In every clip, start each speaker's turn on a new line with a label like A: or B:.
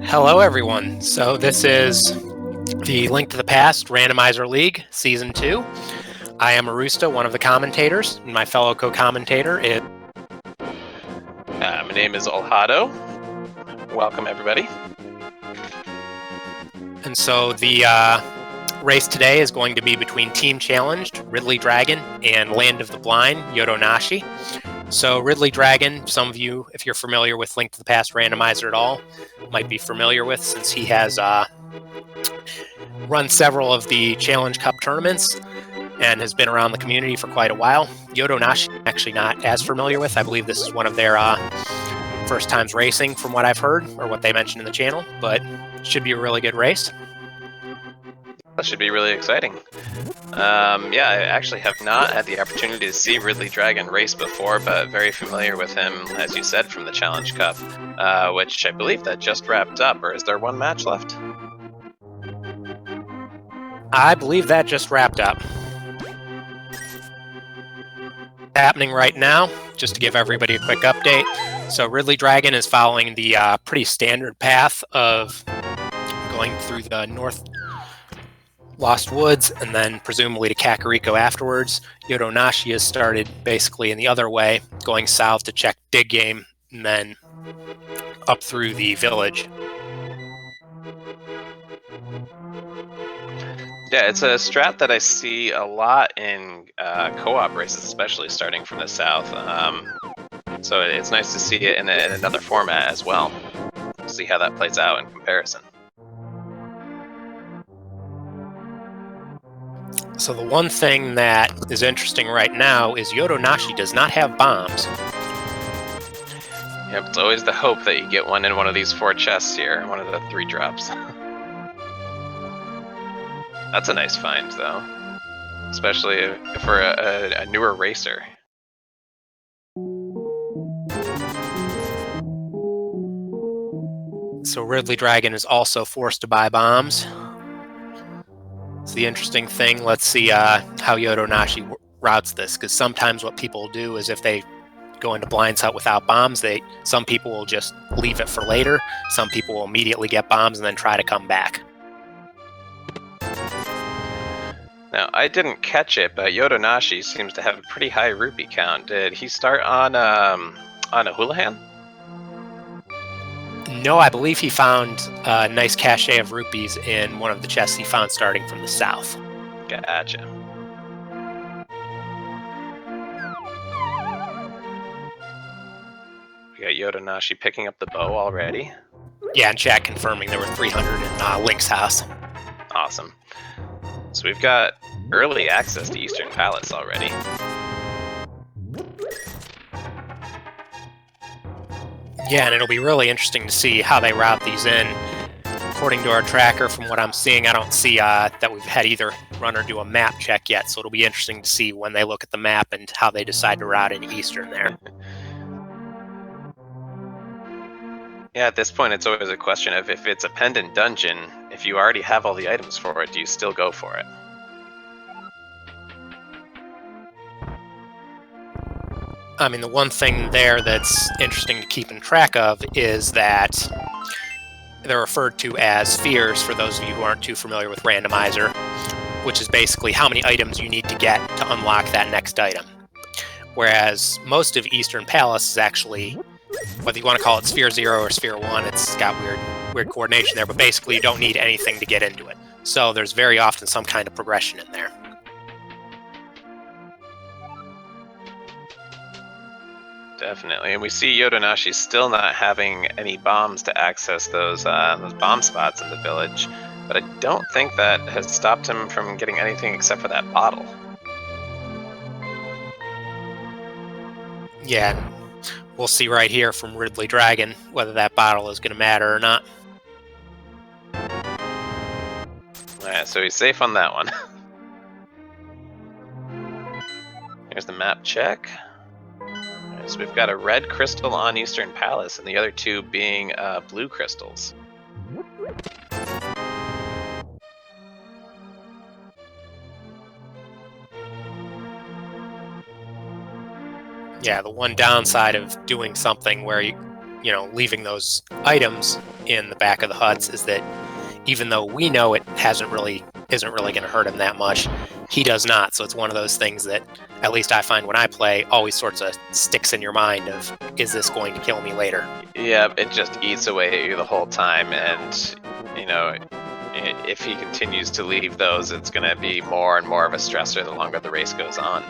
A: Hello, everyone. So this is the Link to the Past Randomizer League, Season 2. I am Arusta, one of the commentators, and my fellow co-commentator is...
B: My name is Olhado. Welcome, everybody.
A: And so the race today is going to be between Team Challenged, RidleyDragon, and Land of the Blind, Yodonashi. So RidleyDragon, some of you, if you're familiar with Link to the Past Randomizer at all, might be familiar with, since he has run several of the Challenge Cup tournaments and has been around the community for quite a while. Yodonashi, actually not as familiar with. I believe this is one of their first times racing, from what I've heard, or what they mentioned in the channel, but it should be a really good race.
B: That should be really exciting. Yeah, I actually have not had the opportunity to see RidleyDragon race before, but very familiar with him, as you said, from the Challenge Cup, which I believe that just wrapped up, or is there one match left?
A: I believe that just wrapped up. Happening right now, just to give everybody a quick update. So RidleyDragon is following the pretty standard path of going through the North Lost Woods and then presumably to Kakariko afterwards. Yodonashi has started basically in the other way, going south to check Dig Game and then up through the village.
B: Yeah, it's a strat that I see a lot in co-op races, especially starting from the south. So it's nice to see it in another format as well. See how that plays out in comparison.
A: So the one thing that is interesting right now is Yodonashi does not have bombs.
B: Yep, it's always the hope that you get one in one of these 4 chests here, one of the 3 drops. That's a nice find, though, especially for a newer racer.
A: So RidleyDragon is also forced to buy bombs. It's the interesting thing. Let's see how Yodonashi routes this, because sometimes what people do is if they go into Blind's Hut without bombs, some people will just leave it for later. Some people will immediately get bombs and then try to come back.
B: Now, I didn't catch it, but Yodonashi seems to have a pretty high rupee count. Did he start on a Houlihan?
A: No, I believe he found a nice cachet of rupees in one of the chests he found starting from the south.
B: Gotcha. We got Yodonashi picking up the bow already.
A: Yeah, and chat confirming there were 300 in Link's house.
B: Awesome. So we've got early access to Eastern Palace already.
A: Yeah, and it'll be really interesting to see how they route these in. According to our tracker, from what I'm seeing, I don't see that we've had either runner do a map check yet, so it'll be interesting to see when they look at the map and how they decide to route into Eastern there.
B: Yeah, at this point it's always a question of if it's a pendant dungeon, if you already have all the items for it, do you still go for it?
A: I mean, the one thing there that's interesting to keep in track of is that they're referred to as spheres, for those of you who aren't too familiar with Randomizer, which is basically how many items you need to get to unlock that next item. Whereas most of Eastern Palace is actually, whether you want to call it Sphere 0 or Sphere 1, it's got weird coordination there, but basically you don't need anything to get into it. So there's very often some kind of progression in there.
B: Definitely, and we see Yodonashi still not having any bombs to access those bomb spots in the village, but I don't think that has stopped him from getting anything except for that bottle.
A: Yeah, we'll see right here from RidleyDragon whether that bottle is going to matter or not.
B: Alright, so he's safe on that one. Here's the map check. So we've got a red crystal on Eastern Palace, and the other 2 being blue crystals.
A: Yeah, the one downside of doing something where you know, leaving those items in the back of the huts is that even though we know it isn't really going to hurt him that much, he does not. So it's one of those things that, at least I find when I play, always sorts of sticks in your mind of, is this going to kill me later?
B: Yeah, it just eats away at you the whole time, and you know, if he continues to leave those, it's going to be more and more of a stressor the longer the race goes on.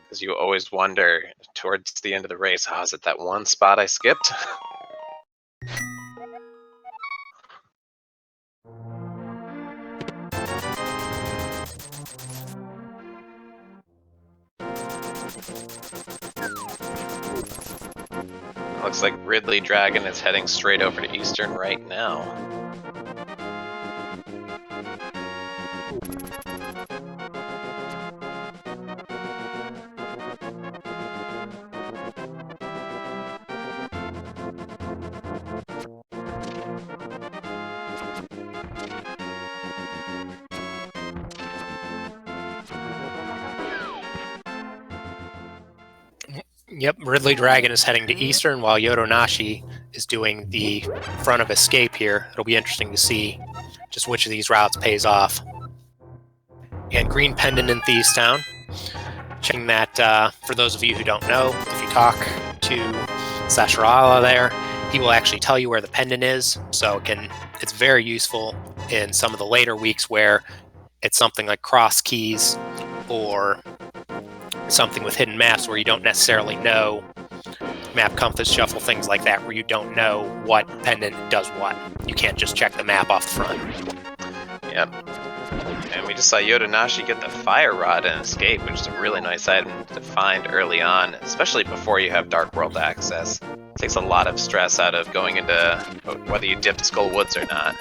B: Because you always wonder towards the end of the race, oh, is it that one spot I skipped? Looks like RidleyDragon is heading straight over to Eastern right now.
A: Yep, RidleyDragon is heading to Eastern while Yodonashi is doing the front of Escape here. It'll be interesting to see just which of these routes pays off. And Green Pendant in Thieves Town. Checking that, for those of you who don't know, if you talk to Sasharala there, he will actually tell you where the pendant is. So it's very useful in some of the later weeks where it's something like cross keys or something with hidden maps where you don't necessarily know, map compass shuffle, things like that, where you don't know what pendant does what. You can't just check the map off the front.
B: Yep. And we just saw Yodonashi get the Fire Rod and Escape, which is a really nice item to find early on, especially before you have Dark World access. It takes a lot of stress out of going into whether you dip Skull Woods or not.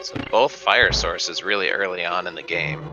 B: So both fire sources really early on in the game.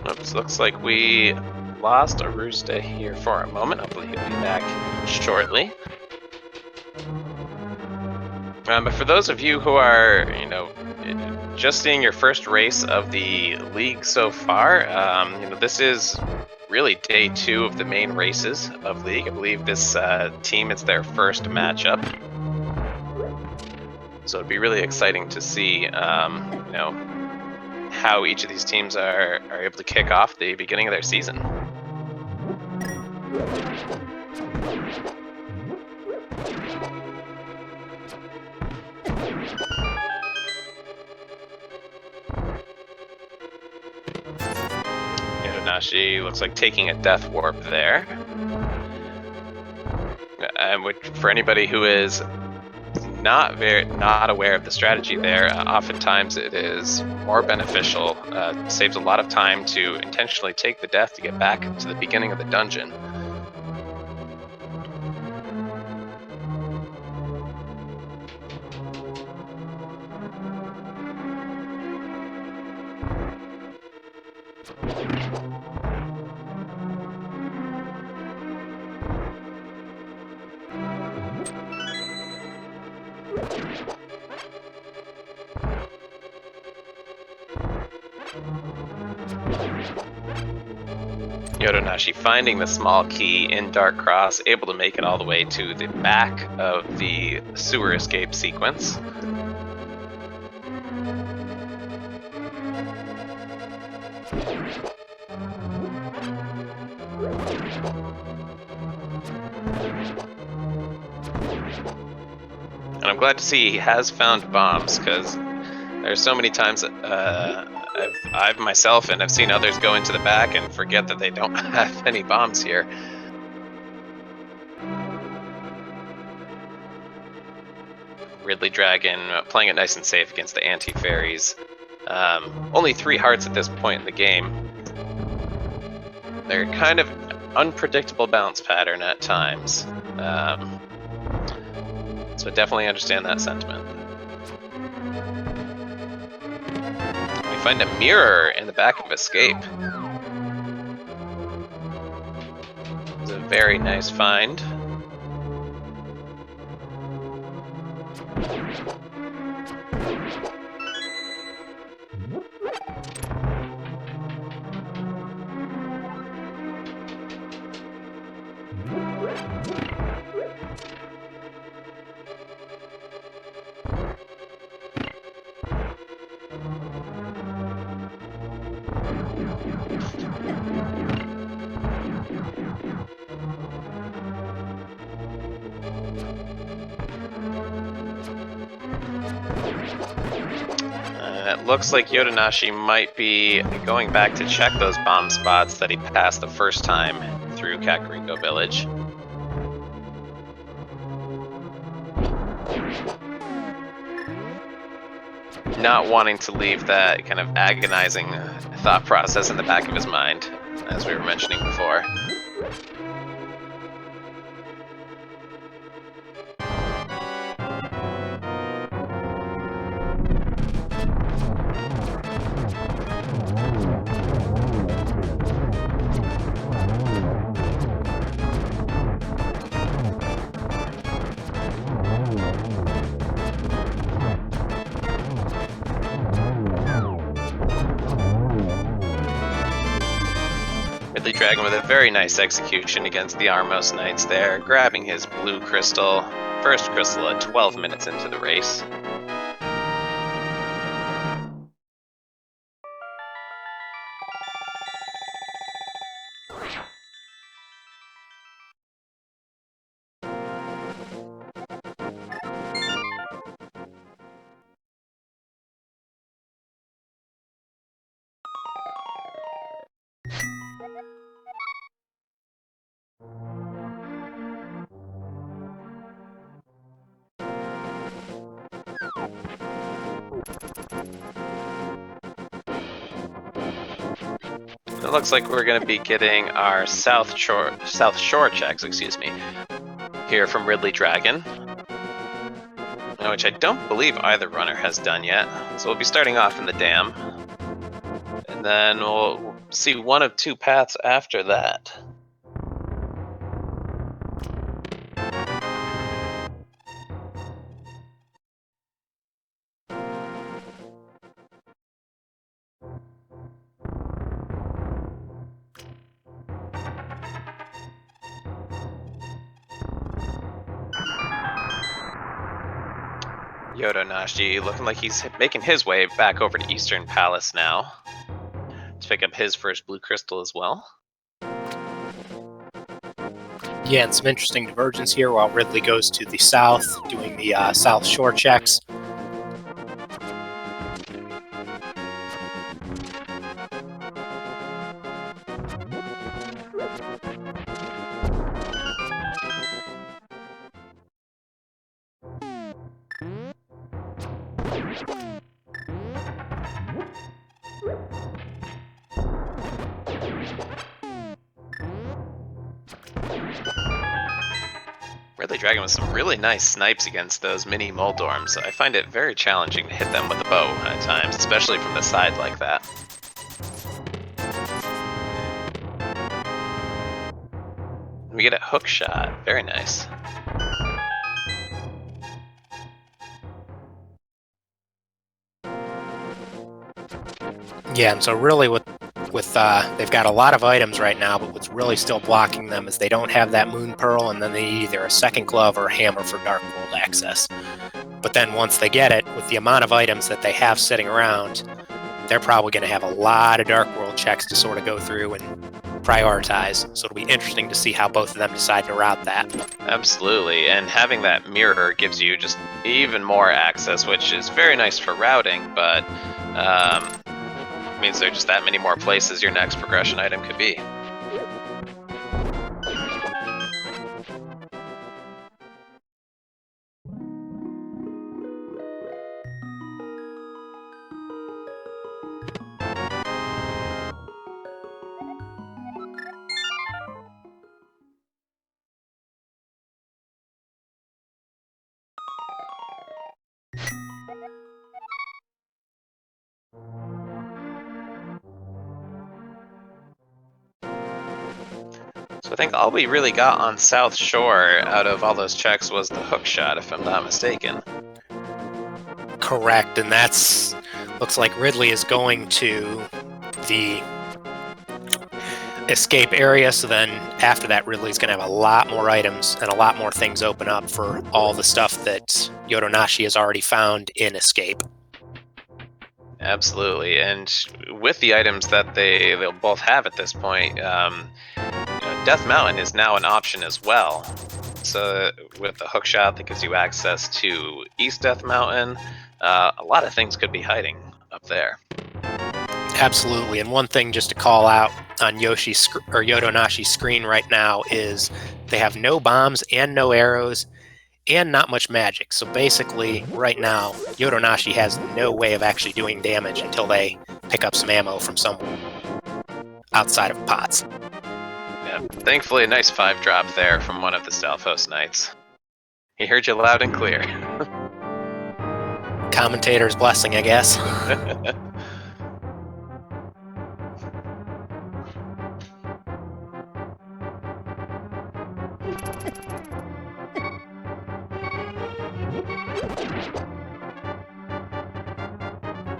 B: Oops, looks like we lost Arusta here for a moment. Hopefully he'll be back shortly. But for those of you who are, just seeing your first race of the league so far, this is really day 2 of the main races of league. I believe this team, it's their first matchup. So it'd be really exciting to see, how each of these teams are able to kick off the beginning of their season. Yodonashi looks like taking a death warp there. For anybody who is not aware of the strategy there, oftentimes it is more beneficial, saves a lot of time to intentionally take the death to get back to the beginning of the dungeon. Yodonashi finding the small key in Dark Cross, able to make it all the way to the back of the sewer escape sequence. And I'm glad to see he has found bombs, because there's so many times that I've myself and I've seen others go into the back and forget that they don't have any bombs here. RidleyDragon playing it nice and safe against the anti-fairies. Only 3 hearts at this point in the game. They're kind of unpredictable bounce pattern at times. So definitely understand that sentiment. We find a mirror in the back of Escape. It's a very nice find. It looks like Yodonashi might be going back to check those bomb spots that he passed the first time through Kakariko Village. Not wanting to leave that kind of agonizing thought process in the back of his mind, as we were mentioning before. RidleyDragon with a very nice execution against the Armos Knights there, grabbing his blue crystal. First crystal at 12 minutes into the race. It looks like we're going to be getting our South Shore checks, here from RidleyDragon, which I don't believe either runner has done yet. So we'll be starting off in the dam, and then we'll see one of 2 paths after that. Yodonashi looking like he's making his way back over to Eastern Palace now to pick up his first blue crystal as well.
A: Yeah, and some interesting divergence here while Ridley goes to the south, doing the South Shore checks.
B: RidleyDragon with some really nice snipes against those mini Moldorms. I find it very challenging to hit them with a bow at times, especially from the side like that. We get a hook shot. Very nice.
A: Yeah, and so really with they've got a lot of items right now, but what's really still blocking them is they don't have that Moon Pearl, and then they need either a second glove or a hammer for Dark World access. But then once they get it, with the amount of items that they have sitting around, they're probably going to have a lot of Dark World checks to sort of go through and prioritize. So it'll be interesting to see how both of them decide to route that.
B: Absolutely, and having that mirror gives you just even more access, which is very nice for routing, but means there are just that many more places your next progression item could be. So I think all we really got on South Shore out of all those checks was the hook shot, if I'm not mistaken.
A: Correct, and that's looks like Ridley is going to the escape area, so then after that Ridley's going to have a lot more items and a lot more things open up for all the stuff that Yodonashi has already found in escape.
B: Absolutely, and with the items that they'll both have at this point, Death Mountain is now an option as well. So with the hook shot that gives you access to East Death Mountain, a lot of things could be hiding up there.
A: Absolutely, and one thing just to call out on Yodonashi's screen right now is they have no bombs and no arrows and not much magic. So basically, right now, Yodonashi has no way of actually doing damage until they pick up some ammo from somewhere outside of pots.
B: Yeah, thankfully a nice 5-drop there from one of the Stalfos Knights. He heard you loud and clear.
A: Commentator's blessing, I guess.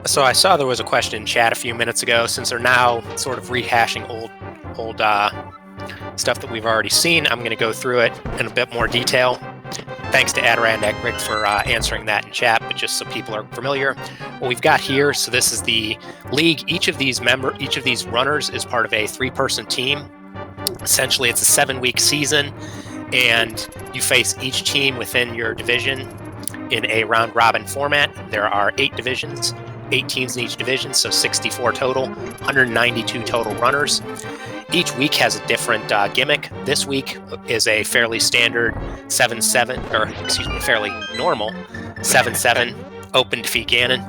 A: So I saw there was a question in chat a few minutes ago, since they're now sort of rehashing old stuff that we've already seen. I'm going to go through it in a bit more detail. Thanks to Adirondack Rick for answering that in chat, but just so people are familiar, what we've got here, so this is the league. Each of these runners is part of a 3-person team. Essentially, it's a 7-week season, and you face each team within your division in a round-robin format. There are 8 divisions, 8 teams in each division, so 64 total, 192 total runners. Each week has a different gimmick. This week is a fairly standard 7-7, or excuse me, fairly normal 7-7 open defeat Ganon.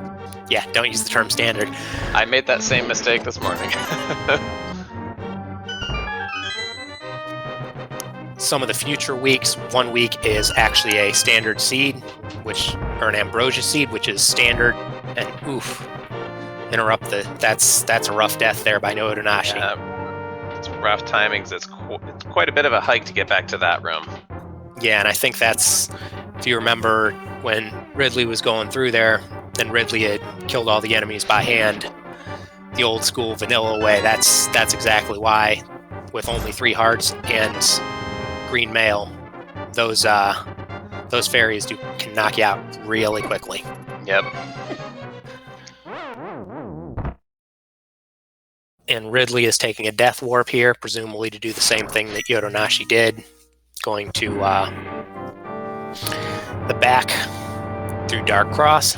A: Yeah, don't use the term standard.
B: I made that same mistake this morning.
A: Some of the future weeks, one week is actually a standard seed, or an ambrosia seed, which is standard, and oof, that's a rough death there by Yodonashi.
B: Yeah, it's rough timings. It's quite a bit of a hike to get back to that room.
A: Yeah, and I think that's, if you remember when Ridley was going through there, and Ridley had killed all the enemies by hand, the old school vanilla way. That's exactly why, with only 3 hearts and green mail, those fairies can knock you out really quickly.
B: Yep.
A: And Ridley is taking a death warp here, presumably to do the same thing that Yodonashi did, going to the back through Dark Cross.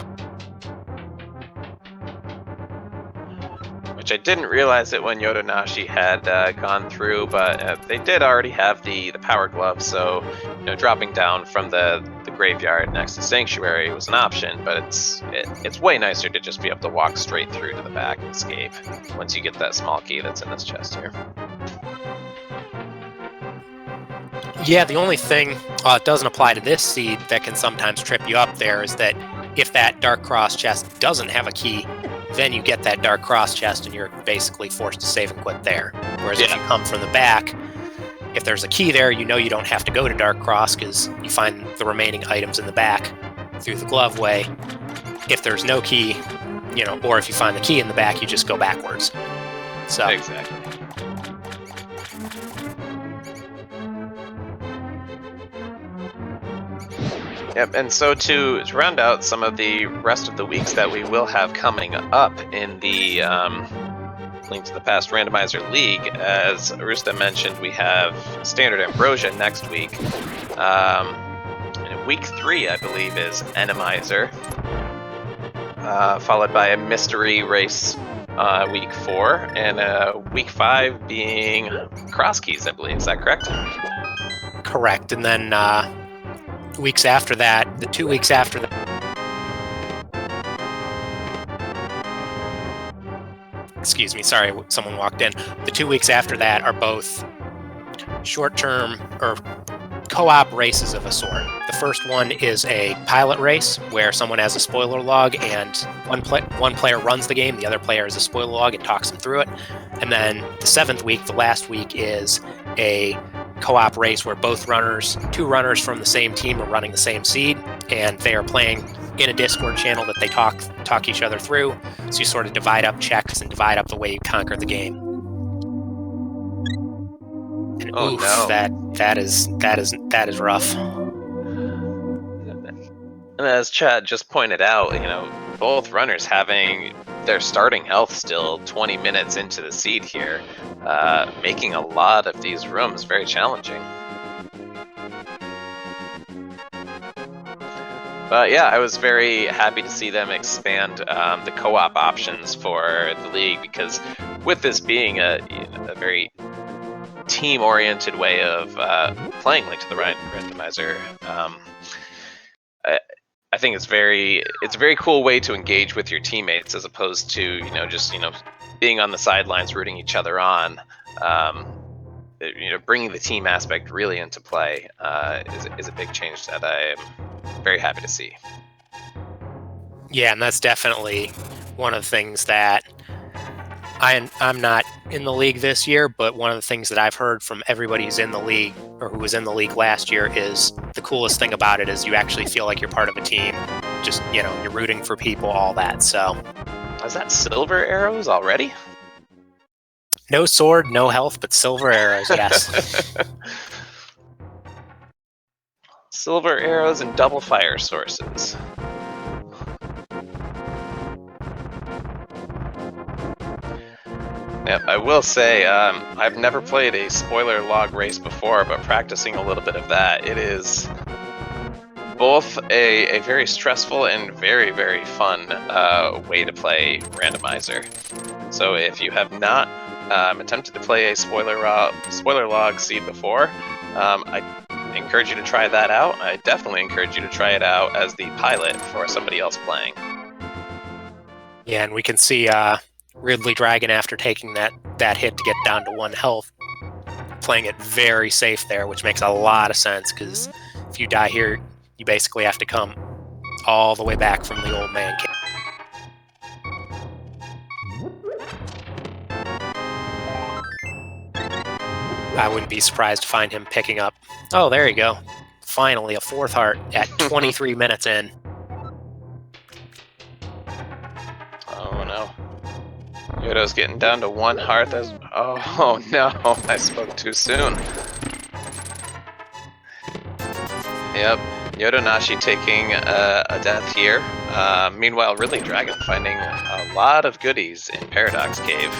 B: Which I didn't realize it when Yodonashi had gone through, but they did already have the Power Glove, so dropping down from the graveyard next to Sanctuary was an option, but it's way nicer to just be able to walk straight through to the back and escape once you get that small key that's in this chest here.
A: Yeah, the only thing it doesn't apply to this seed that can sometimes trip you up there is that if that Dark Cross chest doesn't have a key, then you get that Dark Cross chest and you're basically forced to save and quit there. Whereas if you come from the back, if there's a key there, you don't have to go to Dark Cross because you find the remaining items in the back through the glove way. If there's no key, or if you find the key in the back, you just go backwards. So
B: exactly. Yep, and so to round out some of the rest of the weeks that we will have coming up in the Link to the Past Randomizer League, as Arusta mentioned, we have Standard Ambrosia next week. And week 3, I believe, is Randomizer, followed by a mystery race week 4, and week 5 being cross keys, I believe. Is that correct?
A: Correct. And then weeks after that, the 2 weeks after that. Excuse me, sorry, someone walked in. The 2 weeks after that are both short-term or co-op races of a sort. The first one is a pilot race where someone has a spoiler log and one player runs the game, the other player has a spoiler log and talks them through it. And then the 7th week, the last week, is a co-op race where two runners from the same team are running the same seed, and they are playing in a Discord channel that they talk each other through. So you sort of divide up checks and divide up the way you conquer the game. And
B: Oh,
A: oof,
B: no.
A: that is rough.
B: And as Chad just pointed out, both runners having their starting health still 20 minutes into the seed here, making a lot of these rooms very challenging. But yeah, I was very happy to see them expand the co-op options for the league, because with this being a very team-oriented way of playing Link to the Randomizer, I think it's a very cool way to engage with your teammates, as opposed to just being on the sidelines rooting each other on. Bringing the team aspect really into play is a big change that I am very happy to see.
A: Yeah, and that's definitely one of the things that I'm not in the league this year, but one of the things that I've heard from everybody who's in the league or who was in the league last year is the coolest thing about it is you actually feel like you're part of a team. Just, you're rooting for people, all that. So,
B: is that silver arrows already?
A: No sword, no health, but silver arrows, yes.
B: Silver arrows and double fire sources. Yeah, I will say, I've never played a spoiler log race before, but practicing a little bit of that, it is both a very stressful and very, very fun way to play Randomizer. So if you have not attempted to play a spoiler log seed before, I encourage you to try that out. I definitely encourage you to try it out as the pilot for somebody else playing.
A: Yeah, and we can see RidleyDragon, after taking that hit to get down to 1 health, playing it very safe there, which makes a lot of sense, because if you die here, you basically have to come all the way back from the old man cave. I wouldn't be surprised to find him picking up. Oh, there you go. Finally, a 4th heart at 23 minutes in.
B: Oh no. Yodo's getting down to 1 heart. Oh no, I spoke too soon. Yep, Yodonashi taking a death here. Meanwhile, RidleyDragon finding a lot of goodies in Paradox Cave.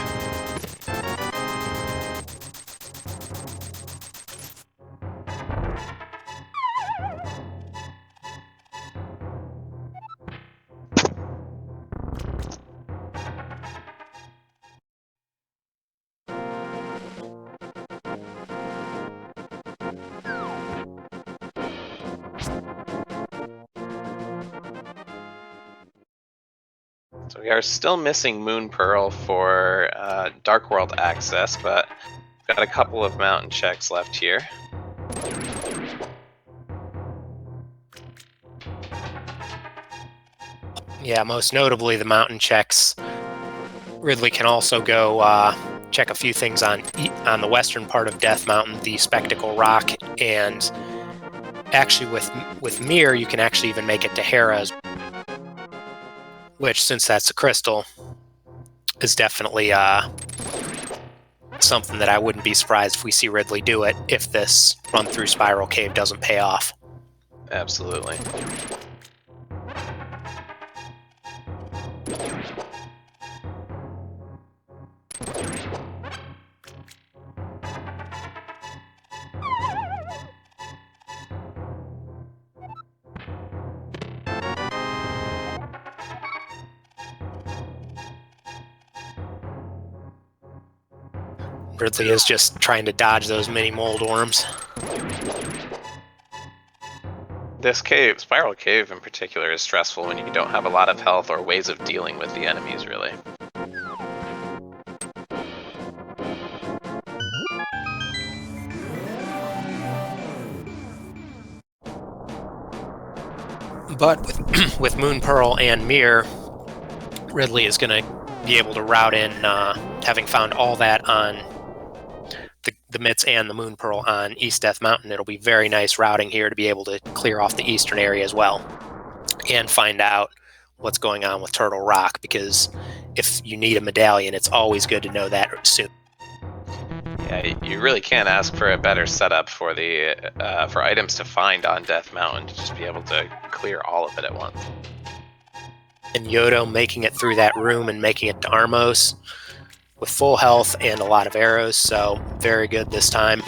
B: So we are still missing Moon Pearl for Dark World access, but got a couple of mountain checks left here.
A: Yeah, most notably the mountain checks. Ridley can also go check a few things on the western part of Death Mountain, the Spectacle Rock, and actually with Mir, you can actually even make it to Hera's, which, since that's a crystal, is definitely something that I wouldn't be surprised if we see Ridley do it if this run through Spiral Cave doesn't pay off.
B: Absolutely.
A: Ridley is just trying to dodge those mini mold worms.
B: This cave, Spiral Cave in particular, is stressful when you don't have a lot of health or ways of dealing with the enemies, really.
A: But with Moon Pearl and Mirror, Ridley is going to be able to route in, having found all that on the Mitts and the Moon Pearl on East Death Mountain. It'll be very nice routing here to be able to clear off the eastern area as well and find out what's going on with Turtle Rock, because if you need a medallion, it's always good to know that soon.
B: Yeah, you really can't ask for a better setup for the for items to find on Death Mountain, to just be able to clear all of it at once.
A: And Yodo making it through that room and making it to Armos with full health and a lot of arrows, so very good this time.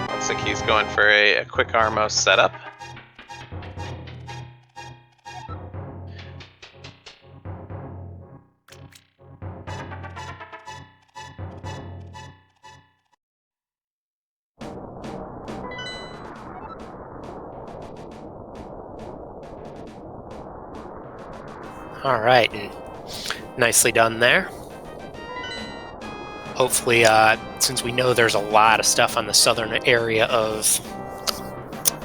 B: Looks like he's going for a quick Armos setup.
A: All right, and nicely done there. Hopefully, since we know there's a lot of stuff on the southern area of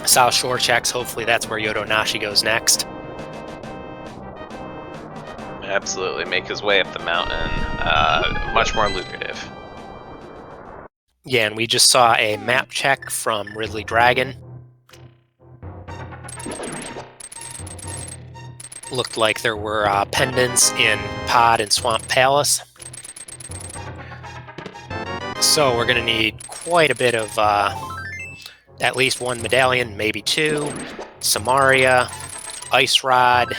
A: South Shore checks, hopefully that's where Yodonashi goes next.
B: Absolutely, make his way up the mountain, much more lucrative.
A: Yeah, and we just saw a map check from RidleyDragon. Looked like there were pendants in Pod and Swamp Palace. So we're going to need quite a bit of at least one medallion, maybe two, Samaria, Ice Rod,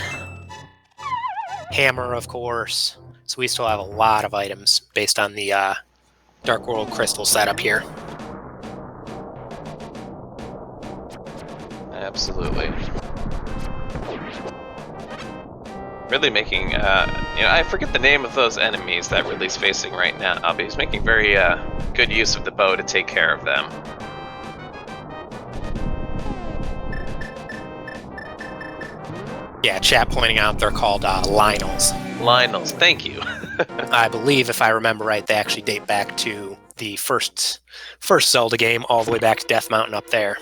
A: Hammer, of course. So we still have a lot of items based on the Dark World Crystal setup here.
B: Absolutely. Ridley making, I forget the name of those enemies that Ridley's facing right now, but he's making very good use of the bow to take care of them.
A: Yeah, chat pointing out they're called Lionels.
B: Lionels, thank you.
A: I believe, if I remember right, they actually date back to the first Zelda game, all the way back to Death Mountain up there.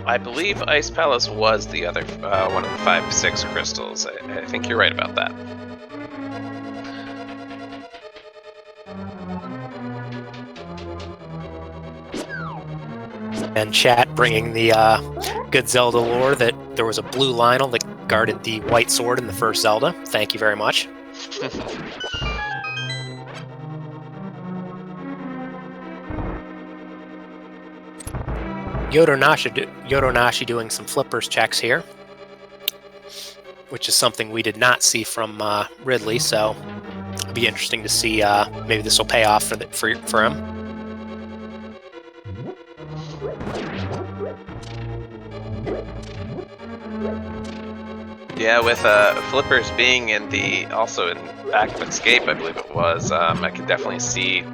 B: I believe Ice Palace was the other one of the 5-6 crystals. I think you're right about that.
A: And chat bringing the good Zelda lore that there was a blue Lionel that guarded the white sword in the first Zelda. Thank you very much. Yodonashi doing some flippers checks here, which is something we did not see from Ridley, so it'll be interesting to see. Maybe this will pay off for him.
B: Yeah, with flippers being also in back of Escape, I believe it was, I could definitely see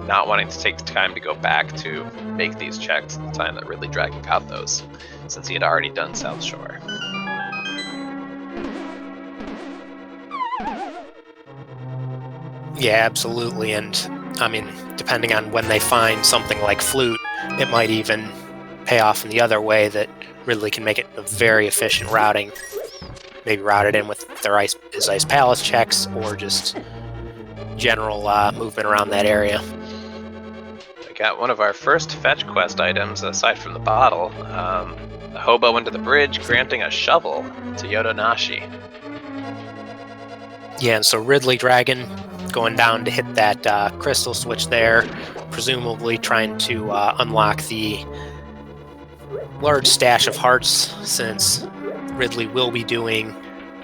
B: not wanting to take the time to go back to make these checks at the time that RidleyDragon got those, since he had already done South Shore.
A: Yeah, absolutely, and I mean, depending on when they find something like Flute, it might even pay off in the other way, that Ridley can make it a very efficient routing. Maybe route it in with his Ice Palace checks, or just general movement around that area.
B: We got one of our first fetch quest items, aside from the bottle, the hobo under the bridge granting a shovel to Yodonashi.
A: Yeah, and so RidleyDragon going down to hit that crystal switch there, presumably trying to unlock the large stash of hearts, since Ridley will be doing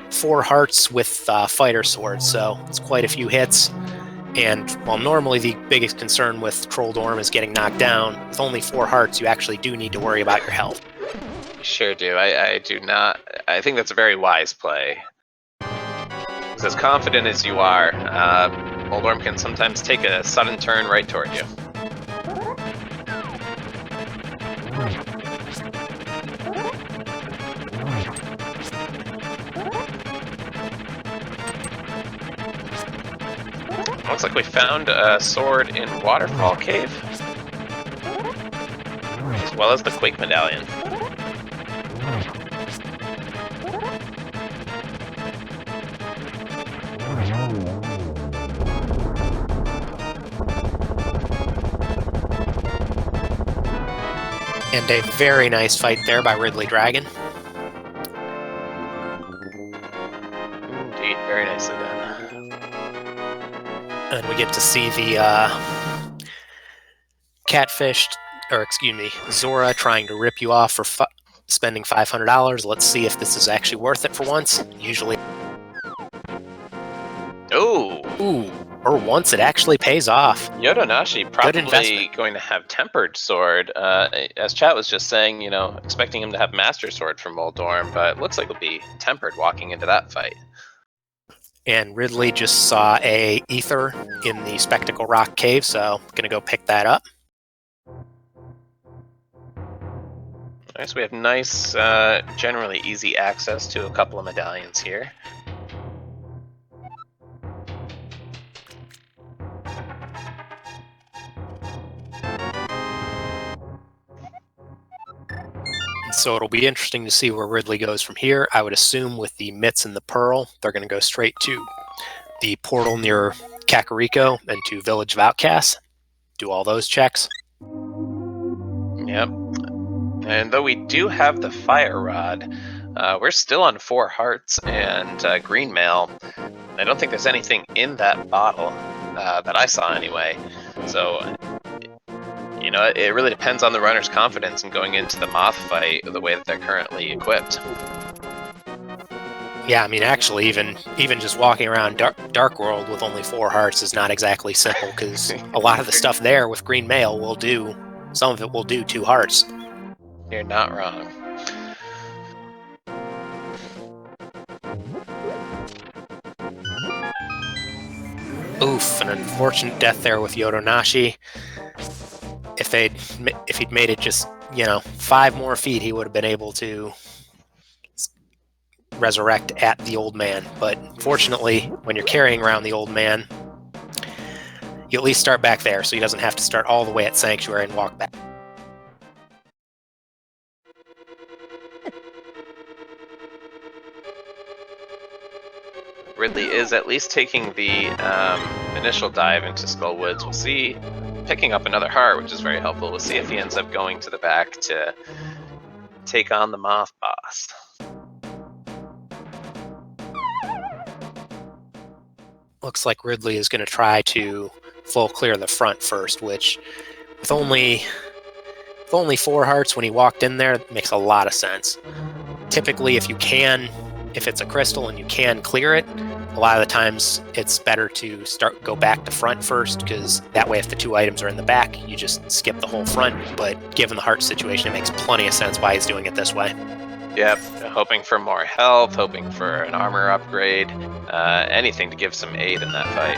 A: 4 hearts with fighter swords, so it's quite a few hits. And while normally the biggest concern with Troll Dorm is getting knocked down, with only 4 hearts, you actually do need to worry about your health.
B: You sure do. I do not. I think that's a very wise play. Because as confident as you are, Moldorm can sometimes take a sudden turn right toward you. Looks like we found a sword in Waterfall Cave, as well as the Quake Medallion.
A: And a very nice fight there by RidleyDragon.
B: Indeed, very nicely done.
A: And we get to see the Zora trying to rip you off for spending $500. Let's see if this is actually worth it for once. Usually. Ooh, or once it actually pays off.
B: Yodonashi probably going to have Tempered Sword. As chat was just saying, you know, expecting him to have Master Sword from Moldorm, but it looks like it'll be Tempered walking into that fight.
A: And Ridley just saw a ether in the Spectacle Rock Cave, so gonna go pick that up.
B: Alright, so we have nice, generally easy access to a couple of medallions here.
A: So it'll be interesting to see where Ridley goes from here. I would assume with the Mitts and the Pearl, they're going to go straight to the portal near Kakariko and to Village of Outcasts. Do all those checks.
B: Yep. And though we do have the Fire Rod, we're still on 4 hearts and green mail. I don't think there's anything in that bottle that I saw anyway. So, you know, it really depends on the runner's confidence in going into the Moth fight the way that they're currently equipped.
A: Yeah, I mean, actually, even just walking around Dark World with only 4 hearts is not exactly simple, because a lot of the stuff there with green mail will do, some of it will do 2 hearts.
B: You're not wrong.
A: Oof, an unfortunate death there with Yodonashi. If he'd made it just, you know, 5 more feet, he would have been able to resurrect at the old man. But fortunately, when you're carrying around the old man, you at least start back there, so he doesn't have to start all the way at Sanctuary and walk back.
B: Ridley is at least taking the initial dive into Skull Woods. We'll see, picking up another heart, which is very helpful. We'll see if he ends up going to the back to take on the Moth boss.
A: Looks like Ridley is going to try to full clear the front first, which with only 4 hearts when he walked in there, makes a lot of sense. Typically, if it's a crystal and you can clear it, a lot of the times it's better to go back to front first, because that way if the 2 items are in the back, you just skip the whole front. But given the heart situation, it makes plenty of sense why he's doing it this way.
B: Yep, hoping for more health, hoping for an armor upgrade, anything to give some aid in that fight.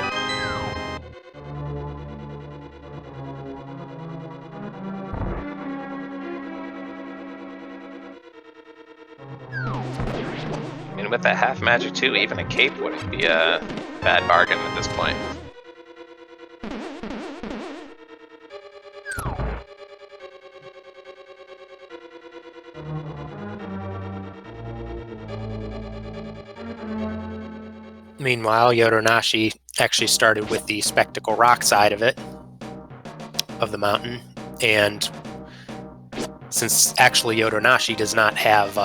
B: And with that half magic too, even a cape wouldn't be a bad bargain at this point.
A: Meanwhile, Yodonashi actually started with the Spectacle Rock side of the mountain, and since actually Yodonashi does not have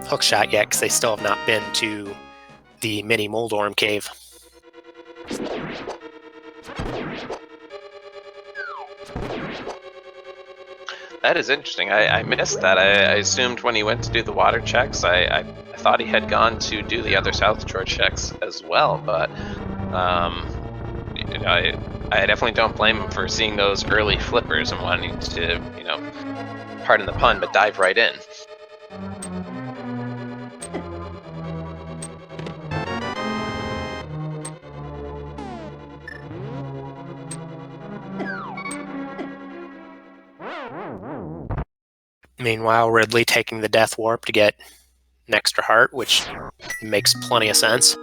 A: hookshot yet, because they still have not been to the mini Moldorm cave.
B: That is interesting. I missed that. I assumed when he went to do the water checks, I thought he had gone to do the other South Shore checks as well, but I definitely don't blame him for seeing those early flippers and wanting to, pardon the pun, but dive right in.
A: Meanwhile, Ridley taking the Death Warp to get an extra heart, which makes plenty of sense.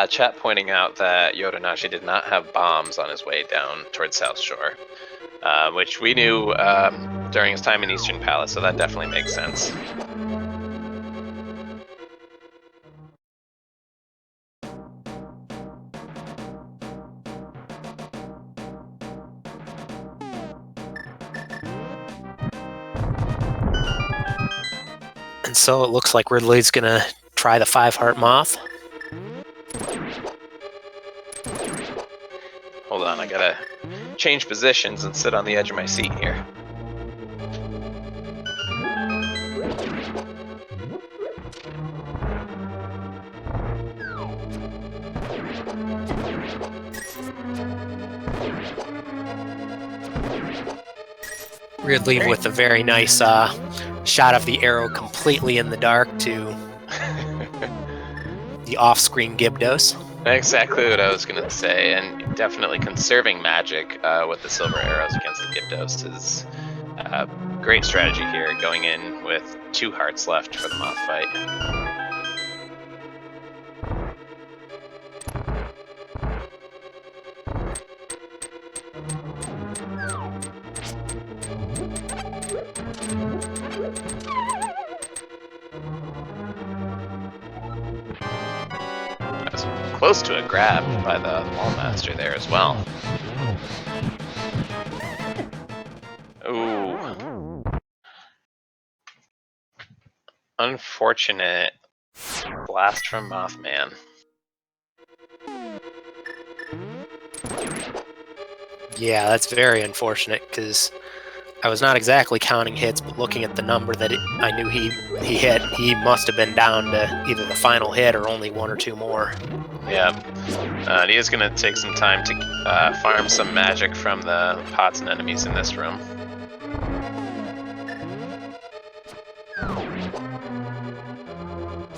B: Chat pointing out that Yodonashi did not have bombs on his way down towards South Shore, which we knew during his time in Eastern Palace, so that definitely makes sense.
A: And so it looks like Ridley's gonna try the 5-heart moth.
B: Hold on, I gotta change positions and sit on the edge of my seat here.
A: Ridley with a very nice shot of the arrow completely in the dark to the off-screen Gibdos.
B: Exactly what I was gonna say, and definitely conserving magic with the silver arrows against the Gibdos is a great strategy here, going in with 2 hearts left for the moth fight. That's close to a grab by the Wallmaster there as well. Ooh. Unfortunate blast from Mothman.
A: Yeah, that's very unfortunate, because I was not exactly counting hits, but looking at the number that I knew he hit, he must have been down to either the final hit or only 1 or 2 more.
B: Yeah. He is going to take some time to farm some magic from the pots and enemies in this room.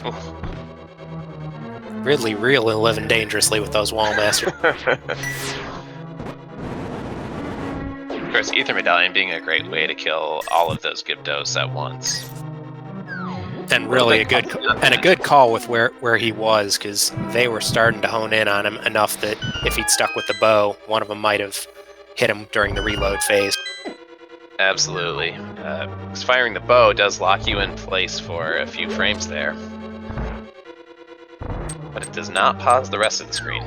B: Ooh.
A: Ridley really living dangerously with those Wallmasters.
B: Of course, Ether Medallion being a great way to kill all of those Gibdos at once.
A: And really a good call with where he was, because they were starting to hone in on him enough that if he'd stuck with the bow, one of them might have hit him during the reload phase.
B: Absolutely. Because firing the bow does lock you in place for a few frames there. But it does not pause the rest of the screen.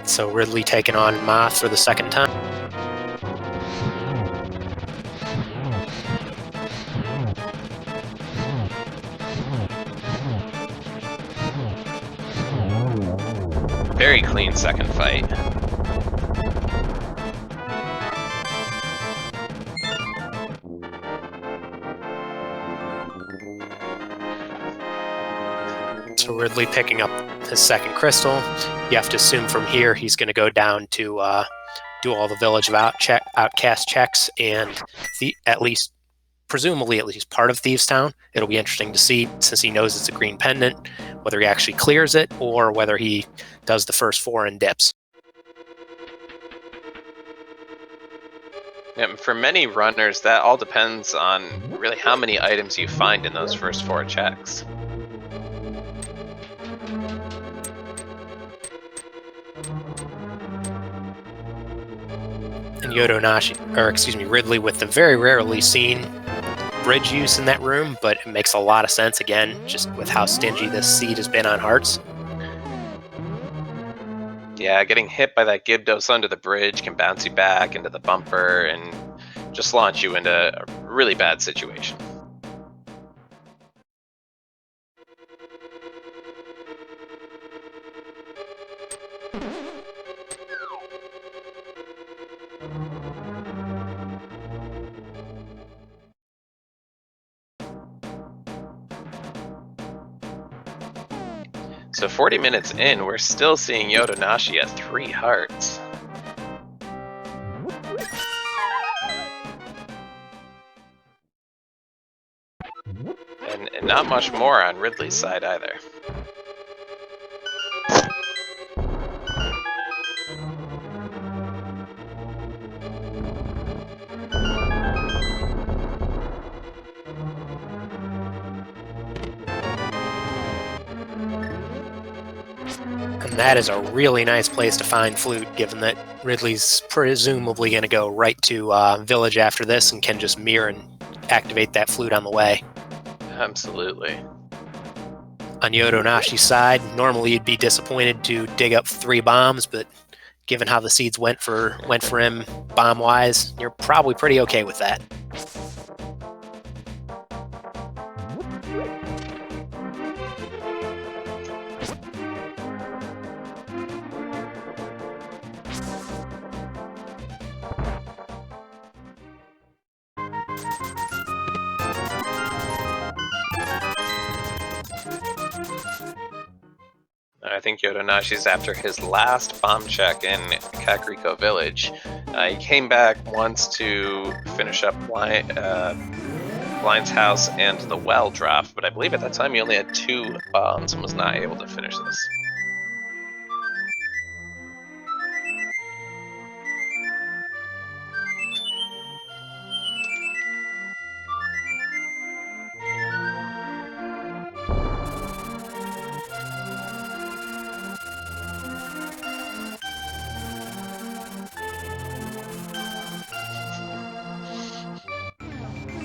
A: So Ridley taking on Moth for the second time.
B: Very clean second fight.
A: So Ridley picking up his second crystal. You have to assume from here he's going to go down to do all the Village of Outcast checks, and presumably at least part of Thieves Town. It'll be interesting to see, since he knows it's a green pendant, whether he actually clears it or whether he does the first 4 and dips.
B: Yeah, for many runners, that all depends on really how many items you find in those first 4 checks.
A: And Ridley with the very rarely seen bridge use in that room, but it makes a lot of sense, again, just with how stingy this seed has been on hearts.
B: Yeah, getting hit by that Gibdos under the bridge can bounce you back into the bumper and just launch you into a really bad situation. So 40 minutes in, we're still seeing Yodonashi at 3 hearts. And not much more on Ridley's side either.
A: And that is a really nice place to find flute, given that Ridley's presumably going to go right to Village after this and can just mirror and activate that flute on the way.
B: Absolutely.
A: On Yodonashi's side, normally you'd be disappointed to dig up 3 bombs, but given how the seeds went for him bomb-wise, you're probably pretty okay with that.
B: I think Yodonashi's after his last bomb check in Kakariko Village. He came back once to finish up Blind's house and the well drop, but I believe at that time he only had 2 bombs and was not able to finish this.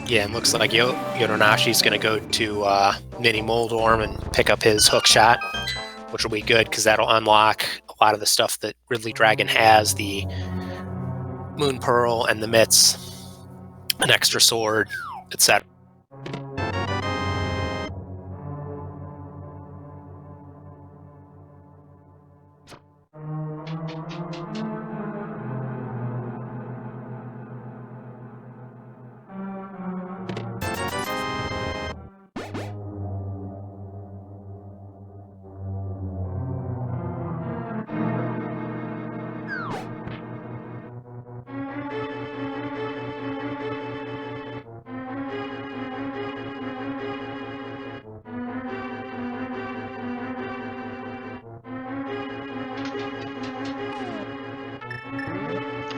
A: Yeah, it looks like Yodonashi's going to go to Mini Moldorm and pick up his hook shot, which will be good because that'll unlock a lot of the stuff that RidleyDragon has, the Moon Pearl and the Mitts, an extra sword, etc.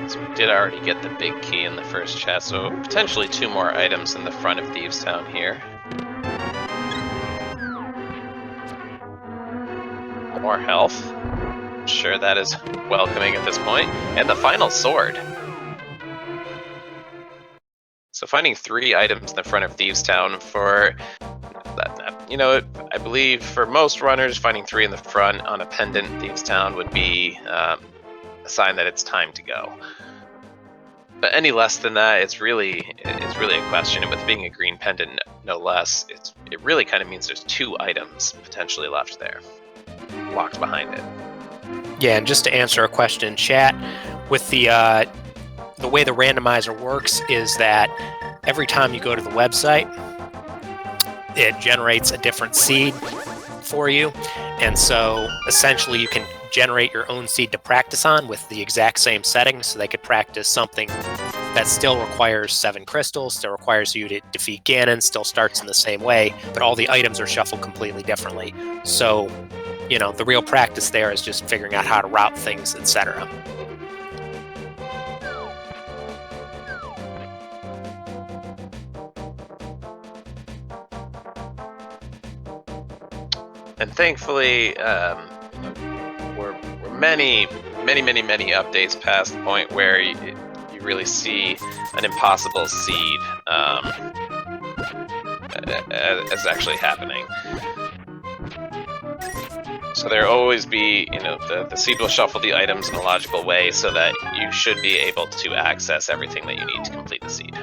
B: So we did already get the big key in the first chest, so potentially 2 more items in the front of Thieves Town here. More health. I'm sure that is welcoming at this point. And the final sword. So finding 3 items in the front of Thieves Town for that, you know, I believe for most runners, finding 3 in the front on a pendant Thieves Town would be a sign that it's time to go. But any less than that, it's really a question. And with being a green pendant, no less, it really kind of means there's 2 items potentially left there, locked behind it.
A: Yeah, and just to answer a question in chat, with the way the randomizer works is that every time you go to the website, it generates a different seed for you, and so essentially you can generate your own seed to practice on with the exact same settings, so they could practice something that still requires 7 crystals, still requires you to defeat Ganon, still starts in the same way, but all the items are shuffled completely differently. So, you know, the real practice there is just figuring out how to route things, etc.
B: And thankfully, we're many updates past the point where you really see an impossible seed as actually happening. So there'll always be, you know, the seed will shuffle the items in a logical way so that you should be able to access everything that you need to complete the seed.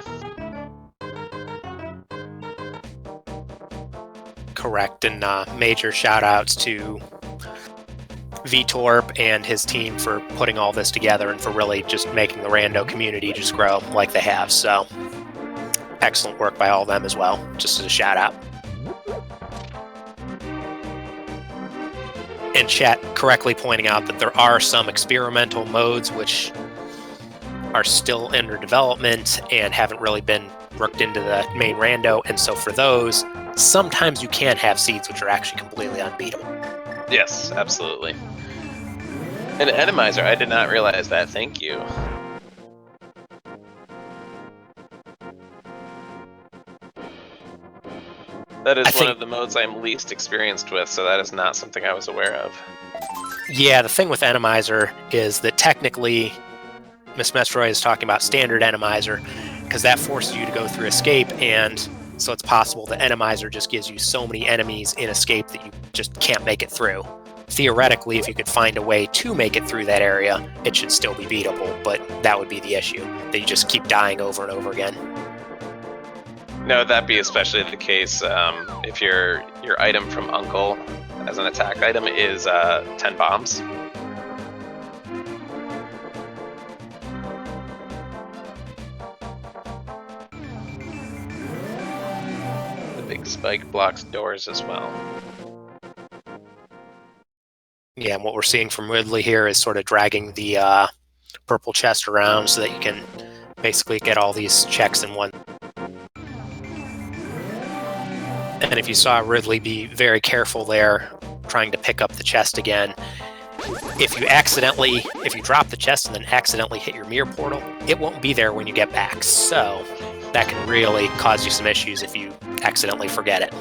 A: Correct, and major shout outs to VTorp and his team for putting all this together and for really just making the rando community just grow like they have. So excellent work by all of them as well, just as a shout out. and chat correctly pointing out that there are some experimental modes which are still under development and haven't really been worked into the main rando, and so for those, sometimes you can have seeds which are actually completely unbeatable.
B: Yes, absolutely. An Randomizer, I did not realize that. Thank you. That is one of the modes I'm least experienced with, so that is not something I was aware of.
A: Yeah, the thing with Randomizer is that technically, Miss Mestroy is talking about standard Randomizer, because that forces you to go through escape, and so it's possible that Randomizer just gives you so many enemies in escape that you just can't make it through. Theoretically, if you could find a way to make it through that area, it should still be beatable, but that would be the issue, that you just keep dying over and over again.
B: No, that'd be especially the case if your item from Uncle as an attack item is 10 bombs. The big spike blocks doors as well.
A: Yeah, and what we're seeing from Ridley here is sort of dragging the purple chest around so that you can basically get all these checks in one. And if you saw Ridley be very careful there, trying to pick up the chest again, if you drop the chest and then accidentally hit your mirror portal, it won't be there when you get back. So that can really cause you some issues if you accidentally forget it.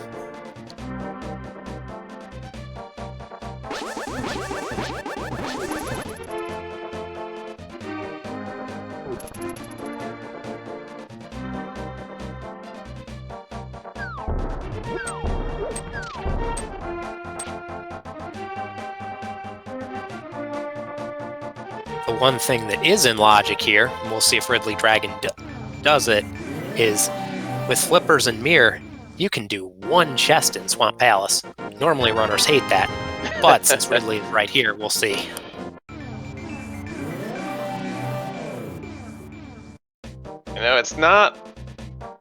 A: The one thing that is in logic here, and we'll see if RidleyDragon does it, is with flippers and mirror, you can do one chest in Swamp Palace. Normally runners hate that, but since Ridley is right here, we'll see.
B: You know, it's not